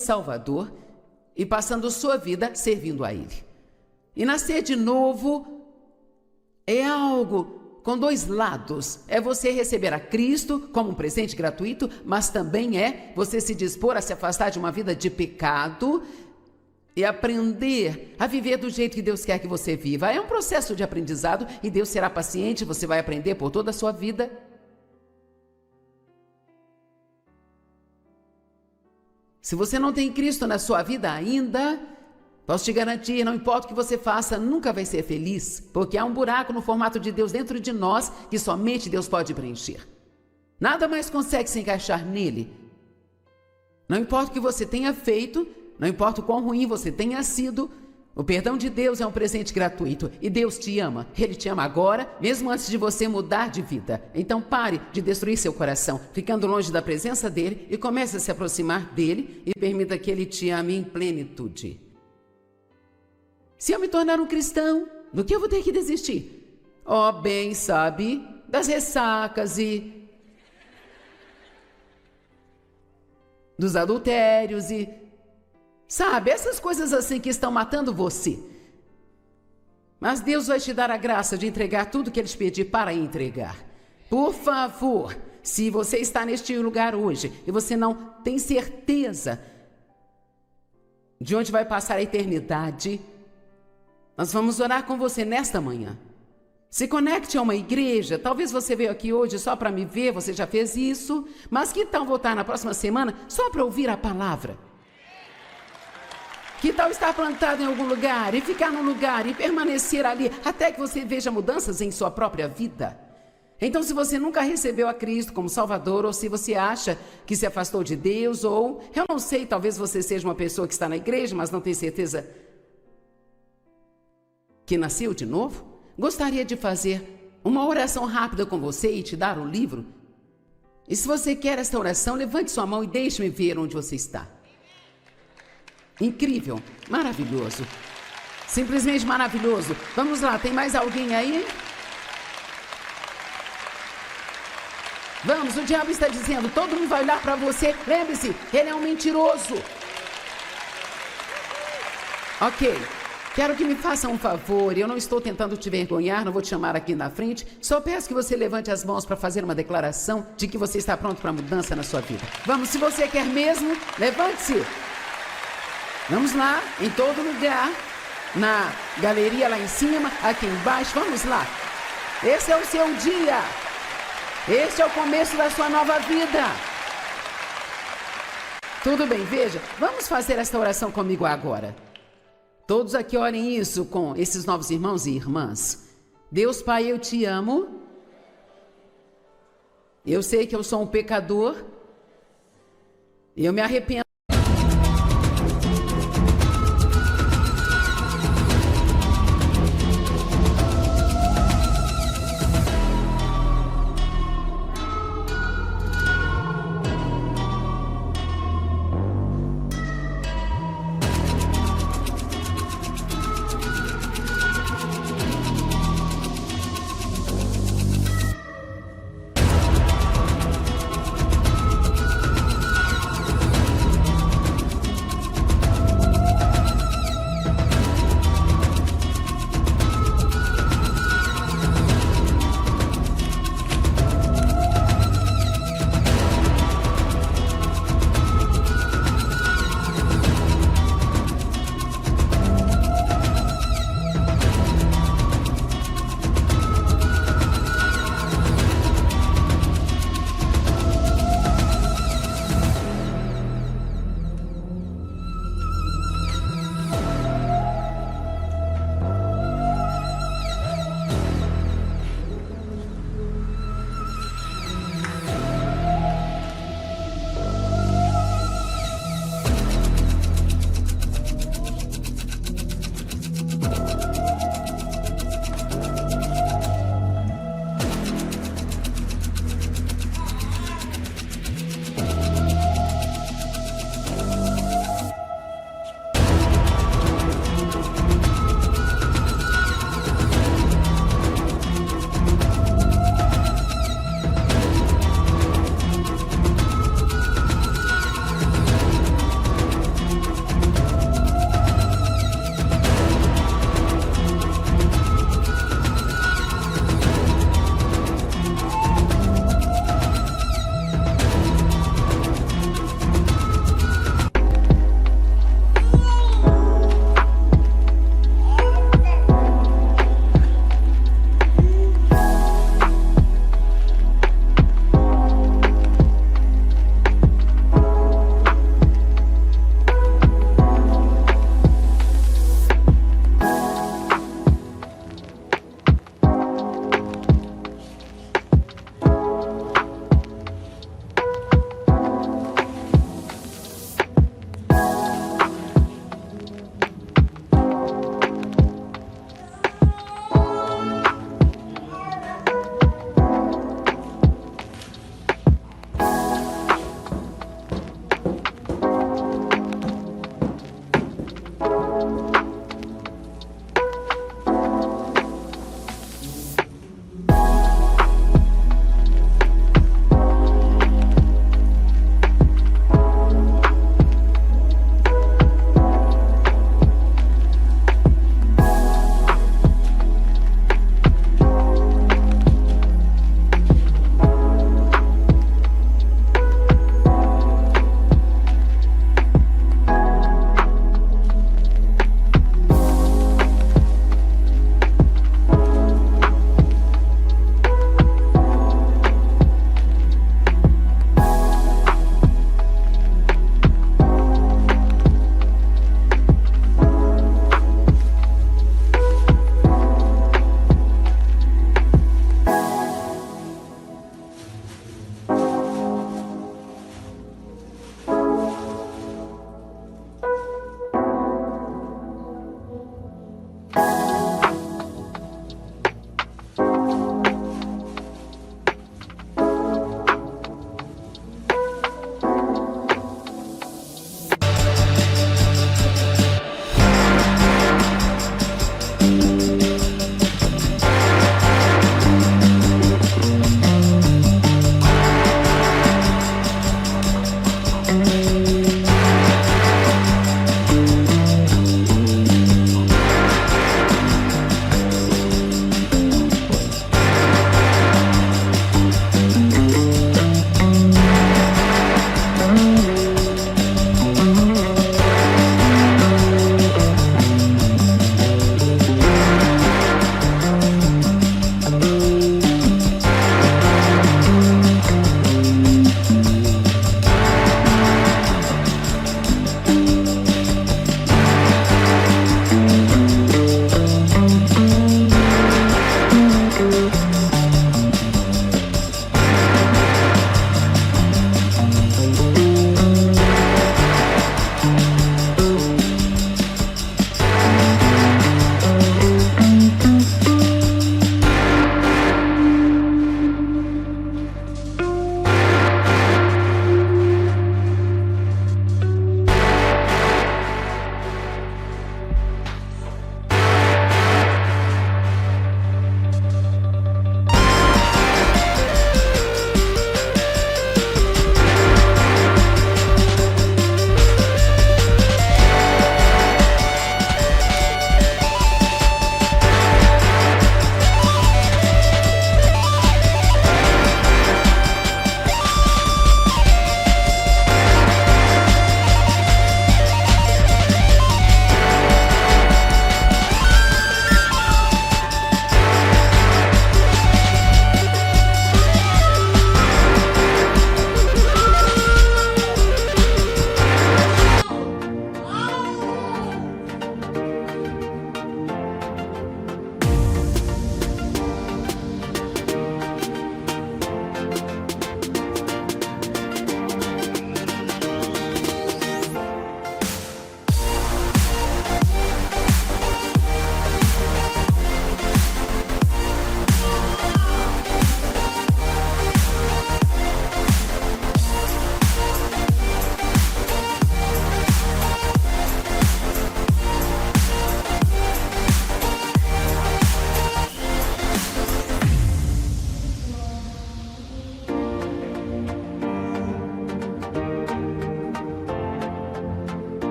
Salvador e passando sua vida servindo a Ele. E nascer de novo é algo com dois lados. É você receber a Cristo como um presente gratuito, mas também é você se dispor a se afastar de uma vida de pecado e aprender a viver do jeito que Deus quer que você viva. É um processo de aprendizado e Deus será paciente, você vai aprender por toda a sua vida. Se você não tem Cristo na sua vida ainda, posso te garantir, não importa o que você faça, nunca vai ser feliz, porque há um buraco no formato de Deus dentro de nós que somente Deus pode preencher. Nada mais consegue se encaixar nele. Não importa o que você tenha feito, não importa o quão ruim você tenha sido, o perdão de Deus é um presente gratuito e Deus te ama. Ele te ama agora, mesmo antes de você mudar de vida. Então pare de destruir seu coração, ficando longe da presença dele e comece a se aproximar dele e permita que ele te ame em plenitude. Se eu me tornar um cristão, do que eu vou ter que desistir? Oh, bem, sabe, das ressacas e dos adultérios e... sabe, essas coisas assim que estão matando você. Mas Deus vai te dar a graça de entregar tudo que Ele te pedir para entregar. Por favor, se você está neste lugar hoje e você não tem certeza de onde vai passar a eternidade, nós vamos orar com você nesta manhã. Se conecte a uma igreja. Talvez você veio aqui hoje só para me ver, você já fez isso. Mas que tal voltar na próxima semana só para ouvir a palavra? Que tal estar plantado em algum lugar e ficar num lugar e permanecer ali até que você veja mudanças em sua própria vida? Então, se você nunca recebeu a Cristo como Salvador, ou se você acha que se afastou de Deus, ou, eu não sei, talvez você seja uma pessoa que está na igreja, mas não tem certeza que nasceu de novo, gostaria de fazer uma oração rápida com você e te dar um livro. E se você quer esta oração, levante sua mão e deixe-me ver onde você está. Incrível, maravilhoso, simplesmente maravilhoso. Vamos lá, tem mais alguém aí? Vamos, o diabo está dizendo, todo mundo vai olhar para você. Lembre-se, ele é um mentiroso. Ok, quero que me faça um favor. Eu não estou tentando te vergonhar, não vou te chamar aqui na frente. Só peço que você levante as mãos para fazer uma declaração de que você está pronto para mudança na sua vida. Vamos, se você quer mesmo, levante-se. Vamos lá, em todo lugar, na galeria lá em cima, aqui embaixo, vamos lá. Esse é o seu dia. Este é o começo da sua nova vida. Tudo bem, veja, vamos fazer esta oração comigo agora. Todos aqui olhem isso com esses novos irmãos e irmãs. Deus Pai, eu te amo. Eu sei que eu sou um pecador. Eu me arrependo